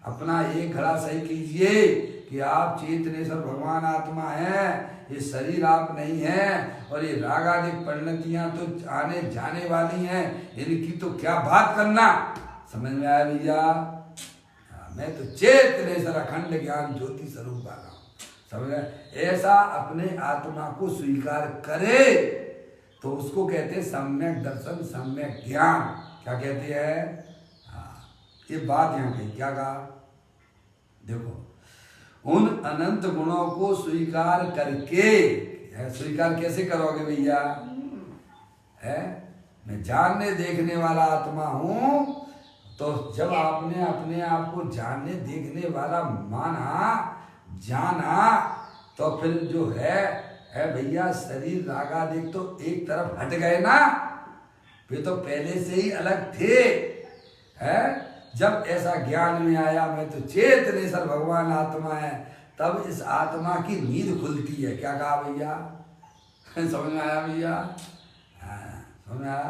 अपना एक घड़ा सही कीजिए कि आप चेतनेश्वर भगवान आत्मा हैं, ये शरीर आप नहीं हैं। और ये रागादिक परिणतियां तो आने जाने वाली हैं, इनकी तो क्या बात करना। समझ में आया भैया? मैं तो चेतनेश्वर अखंड ज्ञान ज्योति स्वरूप वाला हूँ, समझ में? ऐसा अपने आत्मा को स्वीकार करे तो उसको कहते हैं सम्यक दर्शन, सम्यक ज्ञान। क्या कहते हैं? ये बात यहाँ कही, क्या कहा? देखो, उन अनंत गुणों को स्वीकार करके, स्वीकार कैसे करोगे भैया? है मैं जानने देखने वाला आत्मा हूं, तो जब आपने अपने आप को जानने देखने वाला माना, जाना, तो फिर जो है भैया शरीर रागादिक तो एक तरफ हट गए ना, वे तो पहले से ही अलग थे। है जब ऐसा ज्ञान में आया मैं तो चेतनेश्वर भगवान आत्मा है, तब इस आत्मा की नींद खुलती है। क्या कहा भैया? समझ में आया भैया? समझ में आया?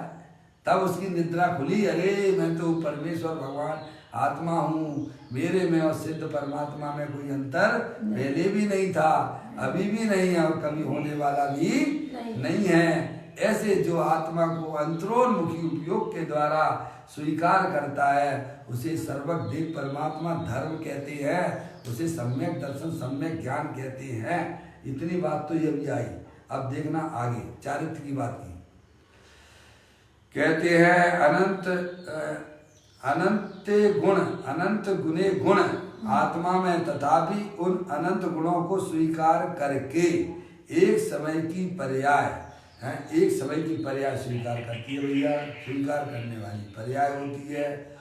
तब उसकी निद्रा खुली, अरे मैं तो परमेश्वर भगवान आत्मा हूँ, मेरे में और सिद्ध परमात्मा में कोई अंतर पहले भी नहीं था, अभी भी नहीं है और कभी होने वाला भी नहीं है। ऐसे जो आत्मा को अंतरोन्मुखी उपयोग के द्वारा स्वीकार करता है उसे सर्वज्ञ देव परमात्मा धर्म कहते हैं, उसे सम्यक दर्शन, सम्यक ज्ञान कहते हैं। इतनी बात तो ये भी आई। अब देखना आगे चारित्र की बात की। कहते हैं अनंत गुण, अनंत गुणे गुण आत्मा में, तथापि उन अनंत गुणों को स्वीकार करके एक समय की पर्याय है, एक समय की पर्याय स्वीकार करती है भैया। स्वीकार करने वाली पर्याय होती है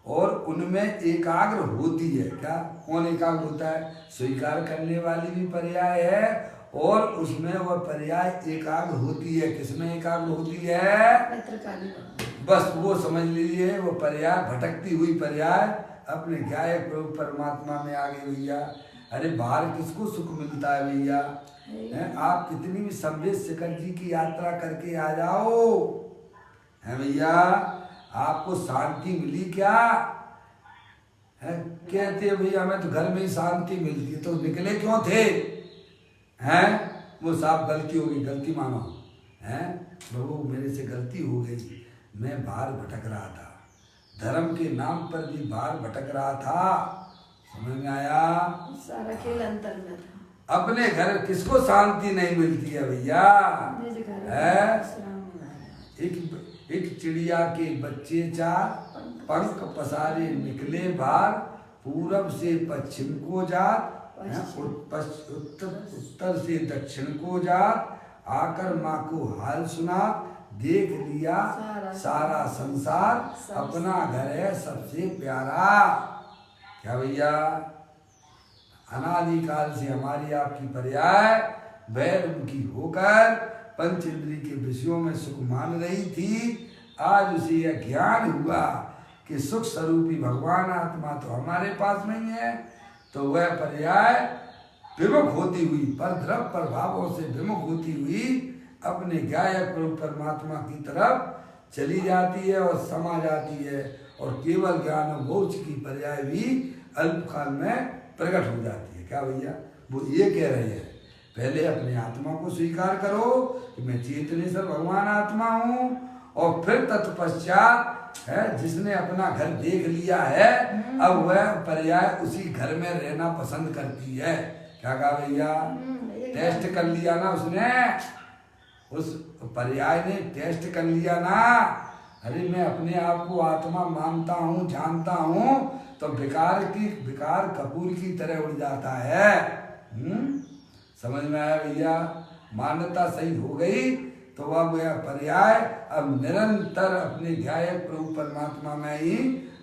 और उनमें एकाग्र होती है। क्या? कौन एकाग्र होता है? स्वीकार करने वाली भी पर्याय है और उसमें वह पर्याय एकाग्र होती है। किसमें एकाग्र होती है? बस वो समझ लीजिए, वो पर्याय भटकती हुई पर्याय अपने ज्ञाय प्रभु परमात्मा में आ गई भैया। अरे बाहर किसको सुख मिलता है भैया? आप कितनी भी संवेद शिखर जी की यात्रा करके आ जाओ है भैया, आपको शांति मिली क्या? है कहते हैं भैया हमें तो घर में ही शांति मिलती है, तो निकले क्यों थे? हैं वो साफ गलती हो गई, गलती मानो। हैं प्रभु मेरे से गलती हो गई, मैं बाहर भटक रहा था, धर्म के नाम पर भी बाहर भटक रहा था। समझ में आया? सारा खेल अंतर में था। अपने घर किसको शांति नहीं मिलती है भैया? एक चिड़िया के बच्चे चार, पंख पसारे निकले बाहर, पूरब से पश्चिम को जात, उत्तर से दक्षिण को जात, आकर माँ को हाल सुना, देख लिया सारा संसार, अपना घर है सबसे प्यारा। क्या भैया? अनादिकाल से हमारी आपकी पर्याय बैर उनकी होकर पंच इंद्रिय के विषयों में सुख मान रही थी, आज उसे यह ज्ञान हुआ कि सुख स्वरूपी भगवान आत्मा तो हमारे पास नहीं है, तो वह पर्याय विमुख होती हुई, पर द्रव प्रभावों से विमुख होती हुई अपने गायक प्रभु परमात्मा की तरफ चली जाती है और समा जाती है, और केवल ज्ञान मोक्ष की पर्याय भी अल्पकाल में प्रकट हो जाती है। क्या भैया? वो ये कह रहे हैं पहले अपने आत्मा को स्वीकार करो कि मैं चेतनेश्वर भगवान आत्मा हूँ, और फिर तत्पश्चात है जिसने अपना घर देख लिया है, अब वह पर्याय उसी घर में रहना पसंद करती है। क्या कहा भैया? टेस्ट कर लिया ना उसने, उस पर्याय ने टेस्ट कर लिया ना, अरे मैं अपने आप को आत्मा मानता हूँ, जानता हूँ, तो विकार कपूर की तरह उड़ जाता है। समझ में आया भैया? मान्यता सही हो गई तो अब यह पर्याय अब निरंतर अपने ध्यायक प्रभु परमात्मा में ही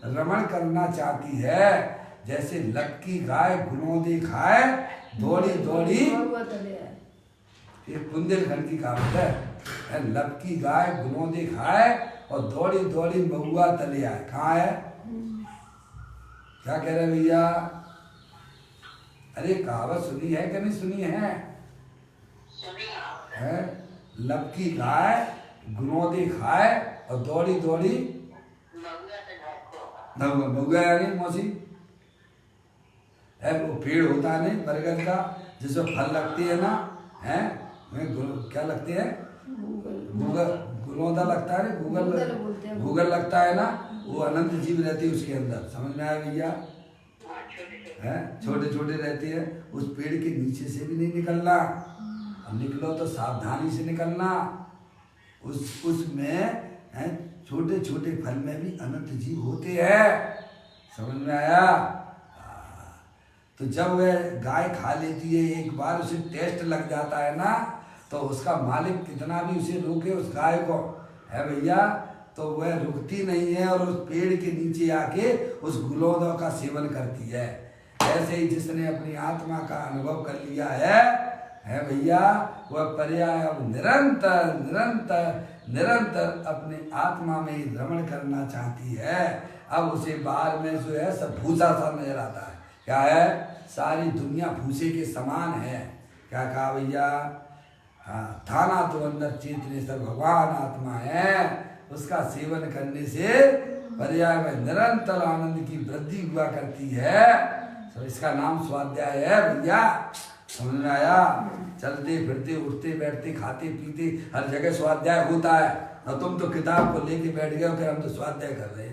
रमण करना चाहती है। जैसे लक्की गाय गुनों दे खाए, दौड़ी दौड़ी ये बुंदेलखंड की कहावत है। लपकी गाय गुनों दे खाए और दौड़ी दौड़ी महुआ तले आए। कहाँ है? क्या कह रहे भैया? अरे कहावत सुनी है कि नहीं सुनी है? है लपकी गाय गुनों दे खाए और दौड़ी दौड़ी महुआ यानी मौसी है वो पेड़ होता है नहीं बरगद का जिसमें फल लगते है ना, है क्या लगते हैं? गूगल गुलौदा लगता है, गूगल लगता है ना, वो अनंत जीव रहती है उसके अंदर। समझ में आया भैया? है छोटे छोटे रहते हैं। उस पेड़ के नीचे से भी नहीं निकलना, अब निकलो तो सावधानी से निकलना। उसमें है छोटे छोटे फल में भी अनंत जीव होते हैं। समझ में आया? तो जब वह गाय खा लेती है, एक बार उसे टेस्ट लग जाता है ना, तो उसका मालिक कितना भी उसे रोके उस गाय को, है भैया, तो वह रुकती नहीं है और उस पेड़ के नीचे आके उस गुलौदों का सेवन करती है। ऐसे ही जिसने अपनी आत्मा का अनुभव कर लिया है भैया, वह पर्याय अब निरंतर निरंतर निरंतर अपने आत्मा में ही भ्रमण करना चाहती है। अब उसे बाहर में जो है सब भूसा सा नजर आता है। क्या है? सारी दुनिया भूसे के समान है। क्या कहा भैया? हाँ, थाना तो अंदर चेतनेश्वर भगवान आत्मा है। उसका सेवन करने से पर्याय में निरंतर आनंद की वृद्धि हुआ करती है। तो इसका नाम स्वाध्याय है भैया। समझ में आया? चलते फिरते उठते बैठते खाते पीते हर जगह स्वाध्याय होता है। और तुम तो किताब को लेके बैठ गए हो कि हम तो स्वाध्याय कर रहे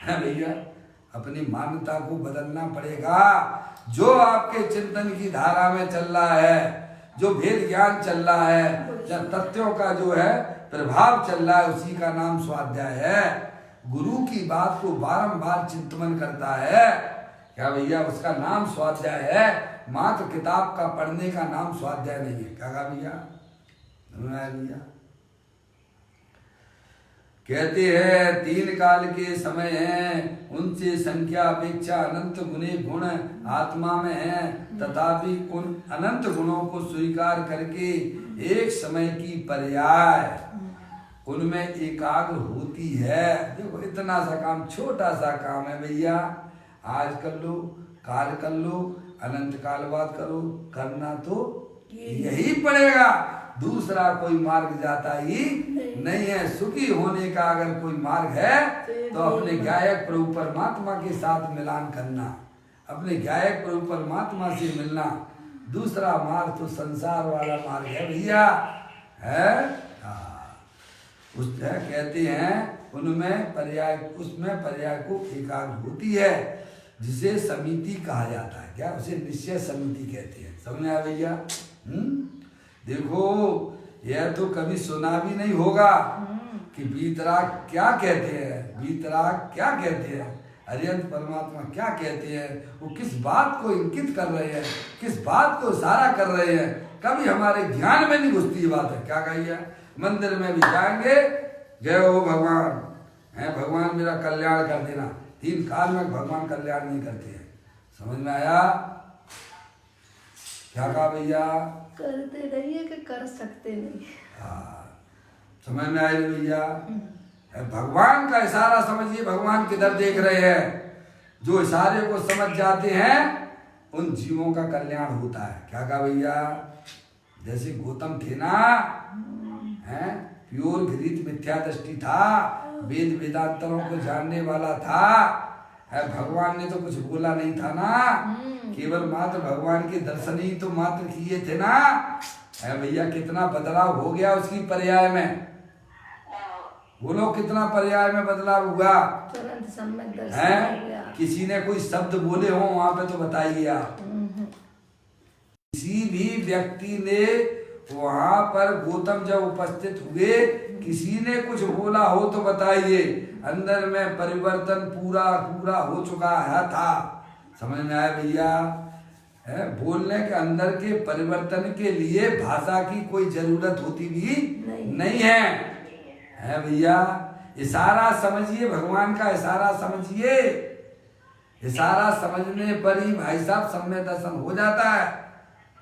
हैं भैया। अपनी मान्यता को बदलना पड़ेगा। जो आपके चिंतन की धारा में चल रहा है, जो भेद ज्ञान चल रहा है, जब तथ्यों का जो है प्रभाव चल रहा है, उसी का नाम स्वाध्याय है। गुरु की बात को बारंबार चिंतन करता है, क्या भैया, उसका नाम स्वाध्याय है। मात्र किताब का पढ़ने का नाम स्वाध्याय नहीं है। क्या कहा भैया? भैया कहते हैं तीन काल के समय हैं, उनसे संख्या अपेक्षा अनंत गुणे गुण आत्मा में हैं, तथापि उन अनंत गुणों को स्वीकार करके एक समय की पर्याय उनमें एकाग्र होती है। देखो इतना सा काम, छोटा सा काम है भैया। आज कर लो, काल कर लो, अनंत काल बाद करो, करना तो यही पड़ेगा। दूसरा कोई मार्ग जाता ही नहीं है। सुखी होने का अगर कोई मार्ग है तो अपने गायक प्रभु परमात्मा के साथ मिलान करना, अपने गायक प्रभु परमात्मा से मिलना। दूसरा मार्ग तो संसार वाला मार्ग है भैया, है। उस कहते हैं उनमें पर्याय, उसमें पर्याय को एकाग्र होती है, जिसे समिति कहा जाता है। क्या? उसे निश्चय समिति कहते हैं। समझ आया भैया? देखो यह तो कभी सुना भी नहीं होगा कि वीतराग क्या कहते हैं, वीतराग क्या कहते हैं, अरिहंत परमात्मा क्या कहते हैं, वो किस बात को इंगित कर रहे हैं, किस बात को इशारा कर रहे हैं। कभी हमारे ध्यान में नहीं घुसती ये बात है। क्या कहिए? मंदिर में भी जाएंगे, जय हो भगवान, है भगवान मेरा कल्याण कर देना। तीन काल में भगवान कल्याण नहीं करते हैं। समझ में आया? क्या कहा भैया? करते रहिए कि कर सकते नहीं। समझ में आया भैया? भगवान का इशारा समझिए, भगवान किधर देख रहे हैं। जो इशारे को समझ जाते हैं उन जीवों का कल्याण होता है। क्या कहा भैया? जैसे गौतम थे ना, है प्योर घृत मिथ्या दृष्टि था, वेद वेदांतरों को जानने वाला था, है भगवान ने तो कुछ बोला नहीं था ना, केवल मात्र भगवान के दर्शन ही तो मात्र किए थे ना, है भैया। कितना बदलाव हो गया उसकी पर्याय में, बोलो कितना पर्याय में बदलाव हुआ है। किसी ने कोई शब्द बोले हो वहां पे तो बताइए आप। किसी भी व्यक्ति ने वहां पर गौतम जब उपस्थित हुए, किसी ने कुछ बोला हो तो बताइए। अंदर में परिवर्तन पूरा पूरा हो चुका है था। समझ में आया भैया? है बोलने के अंदर के परिवर्तन के लिए भाषा की कोई जरूरत होती भी नहीं है भैया। इशारा समझिए, भगवान का इशारा समझिए। इशारा समझने पर ही भाई साहब सम्य दर्शन हो जाता है।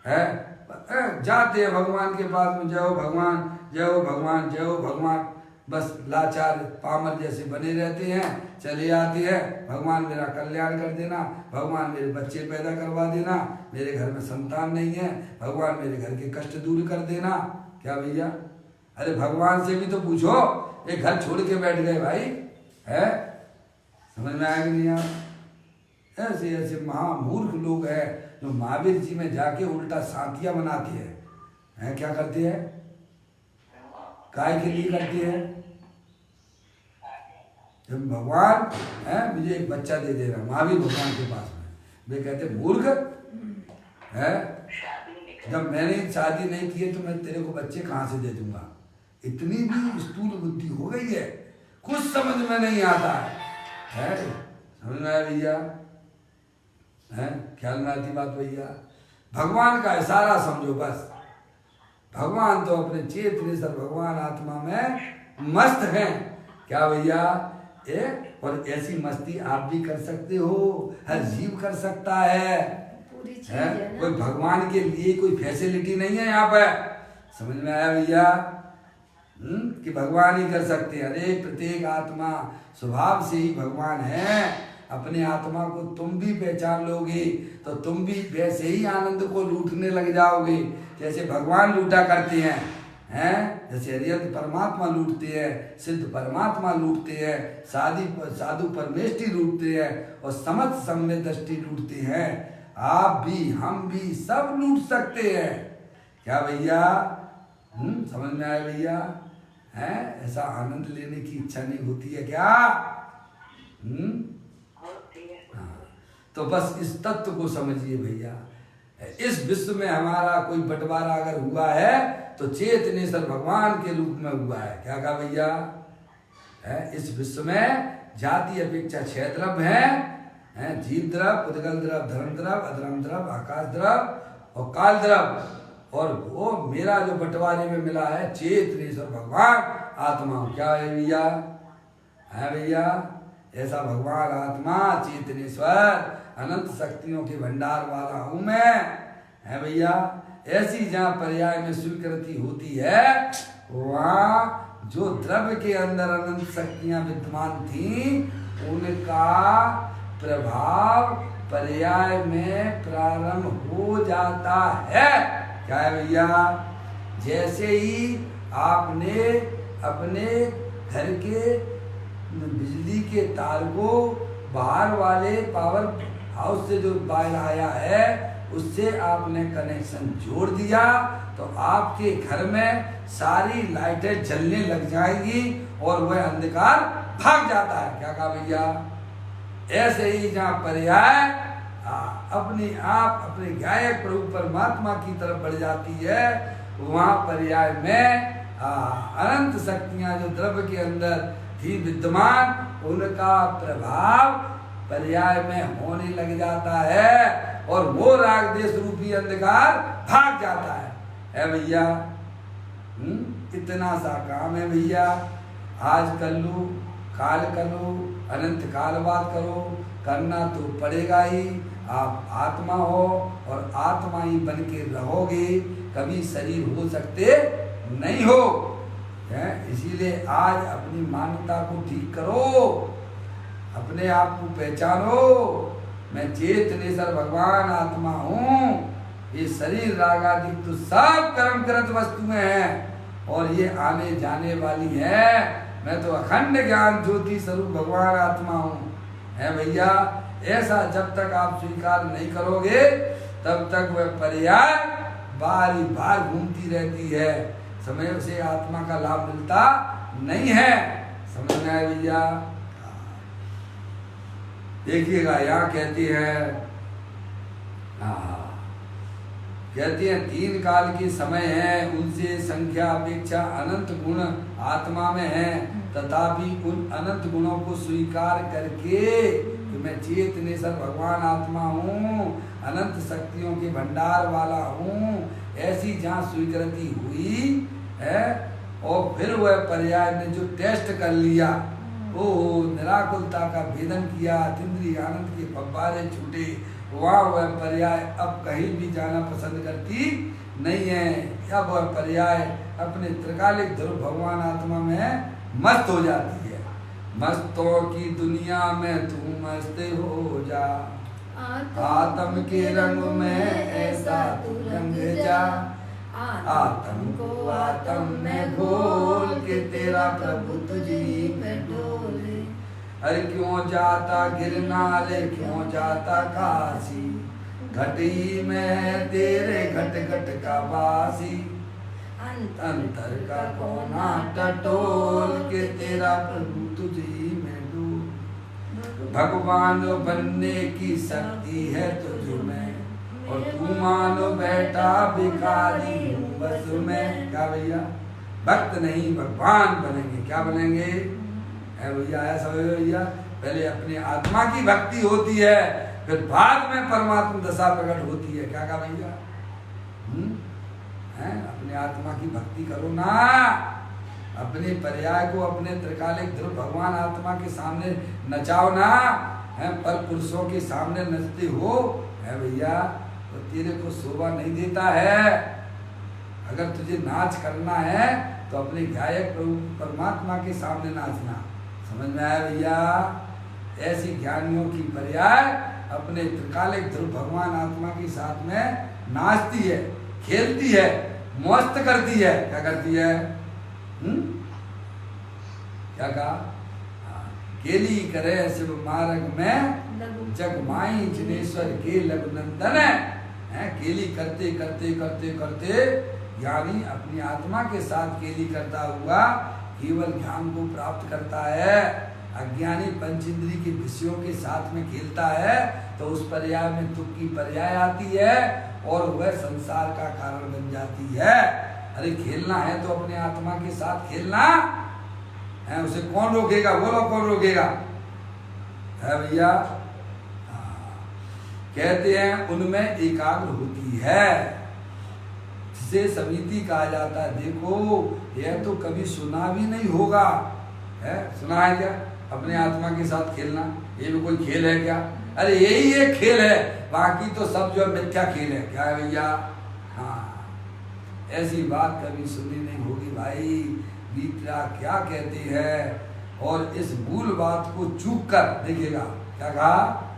जाते हैं भगवान के पास में, जय हो भगवान, जय हो भगवान, जय हो भगवान, बस लाचार पामर जैसे बने रहते हैं। चले आते हैं, भगवान मेरा कल्याण कर देना, भगवान मेरे बच्चे पैदा करवा देना, मेरे घर में संतान नहीं है, भगवान मेरे घर के कष्ट दूर कर देना। क्या भैया, अरे भगवान से भी तो पूछो, एक घर छोड़ के बैठ गए भाई, है समझ में आया कि नहीं आप? ऐसे ऐसे महामूर्ख लोग हैं जो महावीर जी में जाके उल्टा शांतियां बनाते हैं। क्या करते हैं, काय के लिए करते हैं? जब भगवान है मुझे एक बच्चा दे दे रहा, महावीर भगवान के पास में, वे कहते मूर्ख है, जब मैंने शादी नहीं की है तो मैं तेरे को बच्चे कहाँ से दे दूंगा। इतनी भी स्थूल बुद्धि हो गई है, कुछ समझ में नहीं आता है। समझ में आया भैया? है ख्याल में आती बात भैया? भगवान का इशारा समझो बस। भगवान तो अपने चेतनेश्वर भगवान आत्मा में मस्त हैं। क्या भैया? और ऐसी मस्ती आप भी कर सकते हो, हर जीव कर सकता है। पूरी चीज है? है ना? कोई भगवान के लिए कोई फैसिलिटी नहीं है यहाँ पर। समझ में आया भैया? कि भगवान ही कर सकते हैं। अरे प्रत्येक आत्मा स्वभाव से ही भगवान है। अपने आत्मा को तुम भी पहचान लोगे तो तुम भी वैसे ही आनंद को लूटने लग जाओगे जैसे भगवान लूटा करते हैं। जैसे हरिहर परमात्मा लूटते हैं, सिद्ध परमात्मा लूटते हैं, साधु परमेष्टि लूटते हैं और समस्त सम्य दृष्टि लूटते हैं। आप भी, हम भी सब लूट सकते हैं। क्या भैया? समझ में आया भैया? ऐसा आनंद लेने की इच्छा नहीं होती है क्या? तो बस इस तत्व को समझिए भैया। इस विश्व में हमारा कोई बंटवारा अगर हुआ है तो चेतनेश्वर भगवान के रूप में हुआ है। क्या कहा भैया? इस विश्व में जाति अपेक्षा 6 द्रव्य हैं, जीव द्रव्य, उद्गल द्रव्य, धर्म द्रव्य, अधर्म द्रव्य, आकाश द्रव्य और काल द्रव्य। और वो मेरा जो बंटवारे में मिला है चेतनेश्वर भगवान आत्मा। क्या है भैया? है भैया? ऐसा भगवान आत्मा चेतनेश्वर अनंत शक्तियों के भंडार वाला हूं मैं। है भैया? ऐसी जहाँ पर्याय में स्वीकृति होती है वहाँ जो द्रव्य के अंदर अनंत शक्तियां विद्यमान थी उनका प्रभाव पर्याय में प्रारंभ हो जाता है। क्या है भैया? जैसे ही आपने अपने घर के बिजली के तार को बाहर वाले पावर हाउस से जो वायर आया है उससे आपने कनेक्शन जोड़ दिया तो आपके घर में सारी लाइटें जलने लग जाएंगी और वह अंधकार भाग जाता है। क्या कहा भैया? ऐसे ही जहाँ पर्याय अपने आप अपने गायक प्रभु परमात्मा की तरफ बढ़ जाती है वहाँ पर्याय में अनंत शक्तियां जो द्रव्य के अंदर थी विद्यमान उनका प्रभाव पर्याय में होने लग जाता है और वो राग देश रूपी अंधकार भाग जाता है भैया? इतना सा काम है भैया। आज कर लो, काल करो, अनंत काल बाद करो, करना तो पड़ेगा ही। आप आत्मा हो और आत्मा ही बन के रहोगे, कभी शरीर हो सकते नहीं हो। इसीलिए आज अपनी मान्यता को ठीक करो, अपने आप को पहचानो। मैं चेतनेश्वर भगवान आत्मा हूँ। ये शरीर रागादि तो सब कर्म करत वस्तुएं हैं और ये आने जाने वाली है। मैं तो अखंड ज्ञान ज्योति स्वरूप भगवान आत्मा हूँ। है भैया? ऐसा जब तक आप स्वीकार नहीं करोगे तब तक वह पर्याय बारी बार घूमती रहती है, समय से आत्मा का लाभ मिलता नहीं है। समझ में आया भैया? देखिएगा यहाँ कहती है 3 काल के समय है, उनसे संख्या अपेक्षा अनंत गुण आत्मा में है, तथापि उन अनंत गुणों को स्वीकार करके कि मैं चेतनेश्वर भगवान आत्मा हूँ, अनंत शक्तियों के भंडार वाला हूँ, ऐसी जहाँ स्वीकृति हुई है और फिर वह पर्याय ने जो टेस्ट कर लिया, निराकुलता का भेदन किया, इंद्रिय आनंद के फव्वारे छूटे, वहाँ वह पर्याय अब कहीं भी जाना पसंद करती नहीं है। अब वह पर्याय अपने त्रिकालिक ध्रुव भगवान आत्मा में मस्त हो जाती है। मस्तों की दुनिया में तू मस्त हो जा, आत्म के रंग में ऐसा तू रंग जा, आत्म को आत्म में घोल के तेरा प्रभु तुझी में डोले। अरे क्यों जाता गिरनाले, क्यों जाता काशी, घटी में तेरे घट घट का वासी, अंतर का कोना टटोल के तेरा प्रभु तुझी में डोल। भगवान बनने की शक्ति है तुझ में, और तू मानो बैठा भिखारी हूँ बस में। क्या भैया, भक्त नहीं भगवान बनेंगे। क्या बनेंगे भैया? ऐसा भैया, पहले अपनी आत्मा की भक्ति होती है, फिर बाद में परमात्मा दशा प्रकट होती है। क्या कहा भैया? अपने आत्मा की भक्ति करो ना, अपने पर्याय को अपने त्रिकालिक ध्रुव भगवान आत्मा के सामने नचाओ ना। पर पुरुषों के सामने नचते हो है भैया तो तेरे को शोभा नहीं देता है। अगर तुझे नाच करना है तो अपने गायक प्रभु परमात्मा के सामने नाचना। समझ में आया भैया? ऐसी ज्ञानियों की पर्याय अपने त्रिकालिक ध्रुव भगवान आत्मा के साथ में नाचती है, खेलती है, मस्त करती है। क्या करती है? क्या कहा? केली करे शिव मार्ग में जग माई जिनेश्वर के लघुनंदन है। केली करते करते करते करते ज्ञानी अपनी आत्मा के साथ केली करता हुआ केवल ज्ञान को प्राप्त करता है। अज्ञानी पंचेंद्रिय के विषयों के साथ में खेलता है तो उस पर्याय में दुख की पर्याय आती है और वह संसार का कारण बन जाती है। अरे खेलना है तो अपने आत्मा के साथ खेलना है, उसे कौन रोकेगा? बोलो कौन रोकेगा? है भैया? कहते हैं उनमें एकाग्र होती है, जिसे समिति कहा जाता है। देखो यह तो कभी सुना भी नहीं होगा, है? सुना है क्या अपने आत्मा के साथ खेलना? ये भी कोई खेल है क्या? अरे यही एक खेल है, बाकी तो सब जो मिथ्या खेल है। क्या है भैया? हाँ, ऐसी बात कभी सुनी नहीं होगी भाई। गीता क्या कहती है? और इस मूल बात को चूक कर देखिएगा। क्या कहा?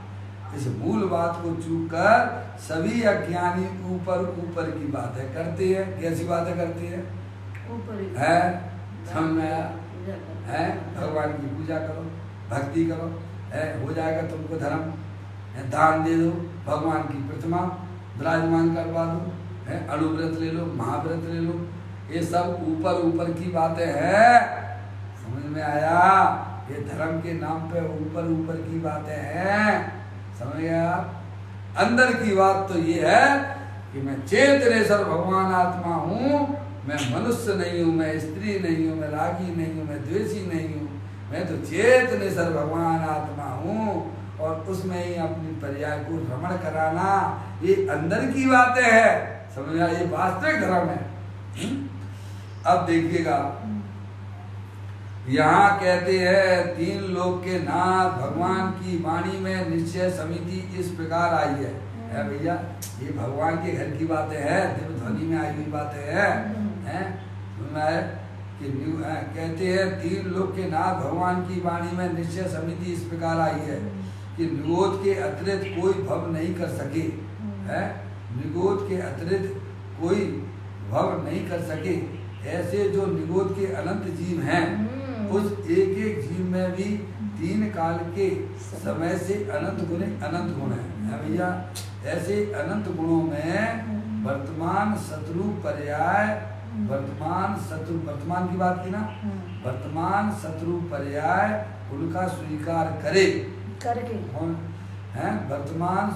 इस मूल बात को चूक कर सभी अज्ञानी ऊपर ऊपर की बातें करते हैं। कैसी बातें करते हैं? ऊपर है, है भगवान की पूजा करो, भक्ति करो, है हो जाएगा तुमको धर्म, दान दे दो, भगवान की प्रतिमा विराजमान करवा दो, है अणुव्रत ले लो, महाव्रत ले लो। ये सब ऊपर ऊपर की बातें हैं। समझ में आया? ये धर्म के नाम पे ऊपर ऊपर की बातें हैं। समझ गया? अंदर की बात तो ये है कि मैं चेतनेश्वर भगवान आत्मा हूँ। मैं मनुष्य नहीं हूँ, मैं स्त्री नहीं हूँ, मैं रागी नहीं हूँ, मैं द्वेषी नहीं हूँ। मैं तो चेतनेश्वर भगवान आत्मा हूँ और उसमें ही अपनी पर्याय को रमण कराना, ये अंदर की बातें हैं। समझ गया? ये वास्तविक धर्म है। अब देखिएगा, यहाँ कहते हैं तीन लोक के नाथ भगवान की वाणी में निश्चय समिति इस प्रकार आई है। भैया ये भगवान के घर की बातें हैं, दिव्य ध्वनि में आई हुई बातें हैं। कि कहते हैं तीन लोक के नाथ भगवान की वाणी में निश्चय समिति इस प्रकार आई है कि निगोद के अतिरिक्त कोई भव नहीं कर सके। है निगोद के अतिरिक्त कोई भव नहीं कर सके। ऐसे जो निगोद के अनंत जीव हैं, उस एक एक जीव में भी तीन काल के समय से अनंत गुण है भैया। ऐसे अनंत गुणों में वर्तमान शत्रु पर्याय, वर्तमान की बात की ना, वर्तमान शत्रु पर्याय उनका स्वीकार करे करके हैं। वर्तमान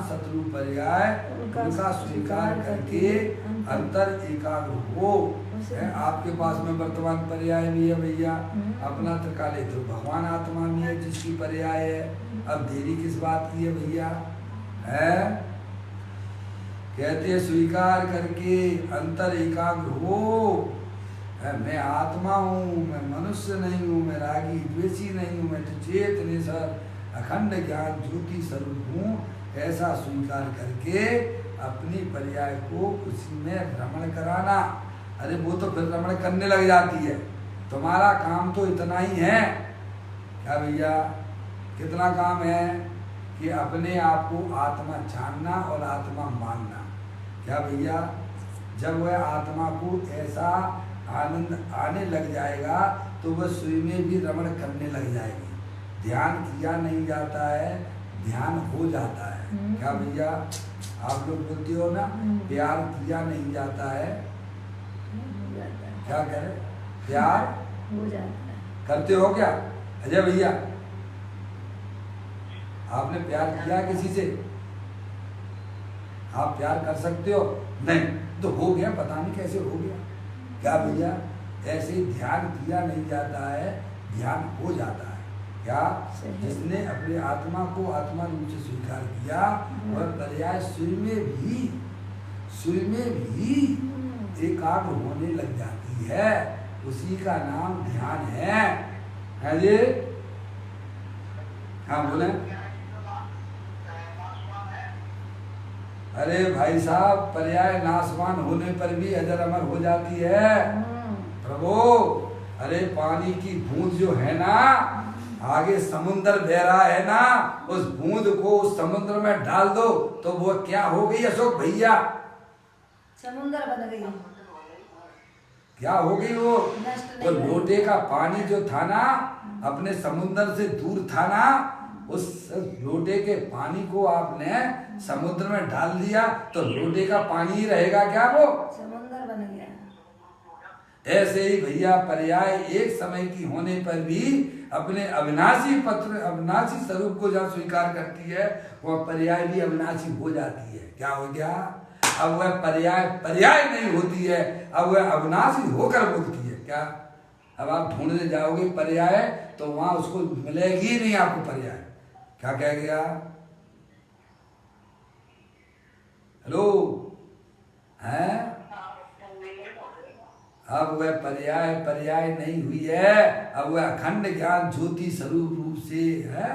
शत्रु पर्याय उनका स्वीकार करके अंतर एकाग्र हो। आपके पास में वर्तमान पर्याय भी है भैया, अपना त्रिकालिक ध्रुव भगवान आत्मा भी है जिसकी पर्याय है। अब देरी किस बात की है भैया? है कहते हैं स्वीकार करके अंतर एकाग्र हो। मैं आत्मा हूँ, मैं मनुष्य नहीं हूँ, मैं रागी द्वेषी नहीं हूँ, मैं तो चेतनेश्वर अखंड ज्ञान ज्योति स्वरूप हूँ। ऐसा स्वीकार करके अपनी पर्याय को उसी में भ्रमण कराना। अरे वो तो फिर भ्रमण करने लग जाती है। तुम्हारा काम तो इतना ही है। क्या भैया, कितना काम है कि अपने आप को आत्मा जानना और आत्मा मानना। क्या भैया, जब वह आत्मा को ऐसा आनंद आने लग जाएगा तो वह स्वयं में भी रमण करने लग जाएगी। ध्यान किया नहीं जाता है, ध्यान हो जाता है। क्या भैया, आप लोग बोलते हो ना, प्यार किया नहीं जाता है, क्या करें, प्यार हो जाता है। करते हो क्या अजय भैया? आपने प्यार किया किसी से? आप प्यार कर सकते हो? नहीं, तो हो गया, पता नहीं कैसे हो गया। क्या भैया, ऐसे ही ध्यान किया नहीं जाता है, ध्यान हो जाता है। क्या, जिसने अपने आत्मा को आत्मा रूप से स्वीकार किया और पर्याय सुर में भी एकाग्र होने लग जाती है, उसी का नाम ध्यान है जी। हाँ बोले। अरे भाई साहब, पर्याय नाशवान होने पर भी अजर अमर हो जाती है प्रभु। अरे पानी की बूंद जो है ना, आगे समुद्र बह रहा है ना, उस बूंद को उस समुद्र में डाल दो तो वो क्या हो गई अशोक भैया? समुद्र बन गई। क्या हो गई वो लोटे का पानी जो था ना, अपने समुद्र से दूर था ना, उस लोटे के पानी को आपने समुद्र में डाल दिया तो लोटे का पानी ही रहेगा क्या? वो समुद्र बन गया। ऐसे ही भैया, पर्याय एक समय की होने पर भी अपने अविनाशी स्वरूप को जहाँ स्वीकार करती है, वह पर्याय भी अविनाशी हो जाती है। क्या हो गया? अब वह पर्याय नहीं होती है, अब वह अविनाशी होकर बोलती है। क्या, अब आप ढूंढने जाओगे पर्याय तो वहां उसको मिलेगी ही नहीं आपको पर्याय। क्या कह गया? हेलो, है? अब वह पर्याय नहीं हुई है, अब वह अखंड ज्ञान ज्योति स्वरूप रूप से है,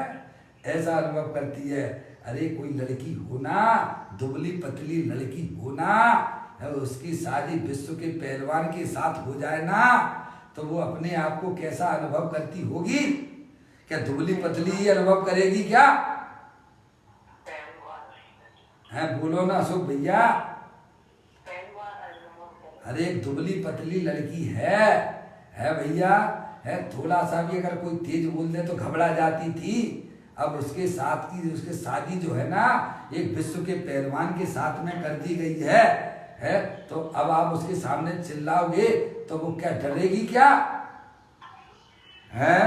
ऐसा अनुभव करती है। अरे कोई लड़की हो ना, दुबली पतली लड़की हो ना, उसकी शादी विश्व के पहलवान के साथ हो जाए ना, तो वो अपने आप को कैसा अनुभव करती होगी? क्या दुबली पतली ही अनुभव करेगी क्या? है, बोलो ना अशोक भैया। अरे एक दुबली पतली लड़की है भैया, है, थोड़ा सा भी अगर कोई तेज बोल दे तो घबरा जाती थी। अब उसके साथ की उसके शादी जो है ना, एक विश्व के पहलवान के साथ में कर दी गई है, तो अब आप उसके सामने चिल्लाओगे तो वो क्या डरेगी क्या? है,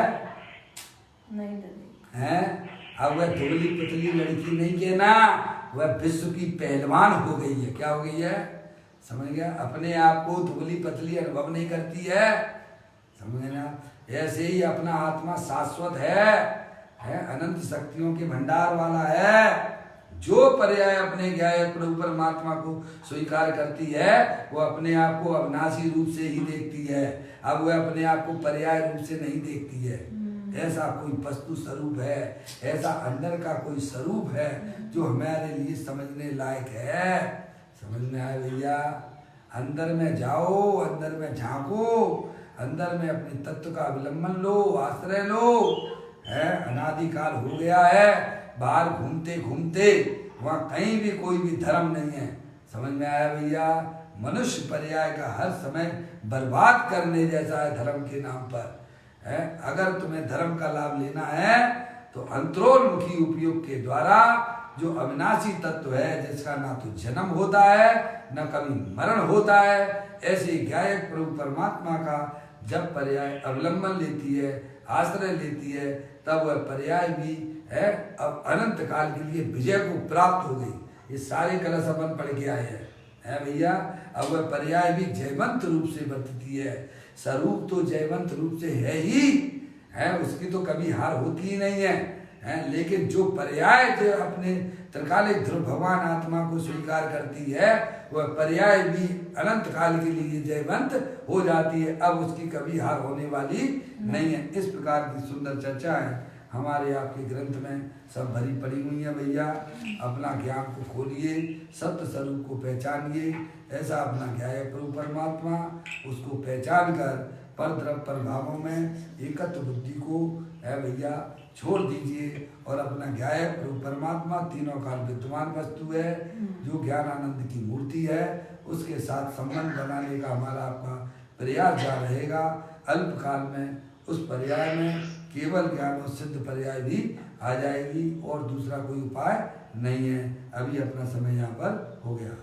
नहीं डरेगी। है, अब वह दुबली पतली लड़की नहीं के ना, वह विश्व की पहलवान हो गई है। क्या हो गई है? समझ गया? अपने आप को दुबली पतली अनुभव नहीं करती है, समझ ना? ऐसे ही अपना आत्मा शाश्वत है, अनंत शक्तियों के भंडार वाला है। जो पर्याय अपने ज्ञायक प्रभु परमात्मा को स्वीकार करती है, वो अपने आप को अविनाशी रूप से ही देखती है। अब वह अपने आप को पर्याय रूप से नहीं देखती है। ऐसा कोई वस्तु स्वरूप है, ऐसा अंदर का कोई स्वरूप है जो हमारे लिए समझने लायक है। समझ में आए भैया? अंदर में जाओ, अंदर में झांको, अंदर में अपने तत्व का अवलंबन लो, आश्रय लो। है, अनादिकाल हो गया है, बाहर घूमते घूमते वहाँ कहीं भी कोई भी धर्म नहीं है। समझ में आया भैया? मनुष्य पर्याय का हर समय बर्बाद करने जैसा है धर्म के नाम पर। है, अगर तुम्हें धर्म का लाभ लेना है तो अंतरोन्मुखी उपयोग के द्वारा जो अविनाशी तत्व है, जिसका ना तो जन्म होता है न कभी मरण होता है, ऐसे ज्ञायक प्रभु परमात्मा का जब पर्याय अवलंबन लेती है, आश्रय लेती है, तब वह पर्याय भी है अब अनंत काल के लिए विजय को प्राप्त हो गई। ये सारे कलश अपन पढ़ के आए हैं भैया। अब वह पर्याय भी जयवंत रूप से बरतती है। स्वरूप तो जयवंत रूप से है ही है, उसकी तो कभी हार होती ही नहीं है। लेकिन जो पर्याय जो अपने त्रिकालिक ध्रुव भगवान आत्मा को स्वीकार करती है, वह पर्याय भी अनंत काल के लिए जयवंत हो जाती है। अब उसकी कभी हार होने वाली नहीं है। इस प्रकार की सुंदर चर्चा है। हमारे आपके ग्रंथ में सब भरी पड़ी हुई है भैया। अपना ज्ञान को खोलिए, सत्य स्वरूप को पहचानिए। ऐसा अपना क्या है प्रभु परमात्मा, उसको पहचान कर पर द्रव्य प्रभावों में एकत्व बुद्धि को है भैया छोड़ दीजिए। और अपना क्या है प्रभु परमात्मा तीनों काल विद्यमान वस्तु है, जो ज्ञान आनंद की मूर्ति है, उसके साथ संबंध बनाने का हमारा आपका प्रयास जा रहेगा। अल्प काल में उस पर्याय में केवल ज्ञान और सिद्ध पर्याय भी आ जाएगी और दूसरा कोई उपाय नहीं है। अभी अपना समय यहाँ पर हो गया।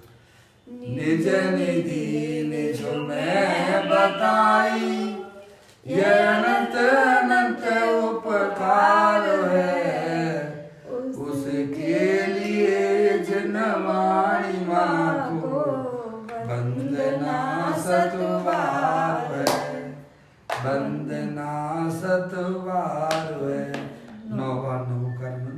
निज निधि निज में बताई, ये अनंत अनंत उपकार है, उसके लिए जिन वाणी माँ को वंदना सतबार है, वंदना सतबार है। 9 बार 9 कर्म।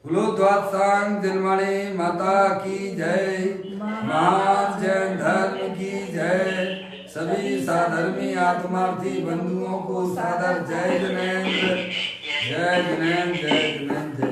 बोलो द्वादशांग दिनमणि माता की जय, मां जैन धर्म की जय। सभी साधर्मी आत्मार्थी बंधुओं को सादर जय जिनेंद्र, जय जिनेंद्र, जय जिनेंद्र।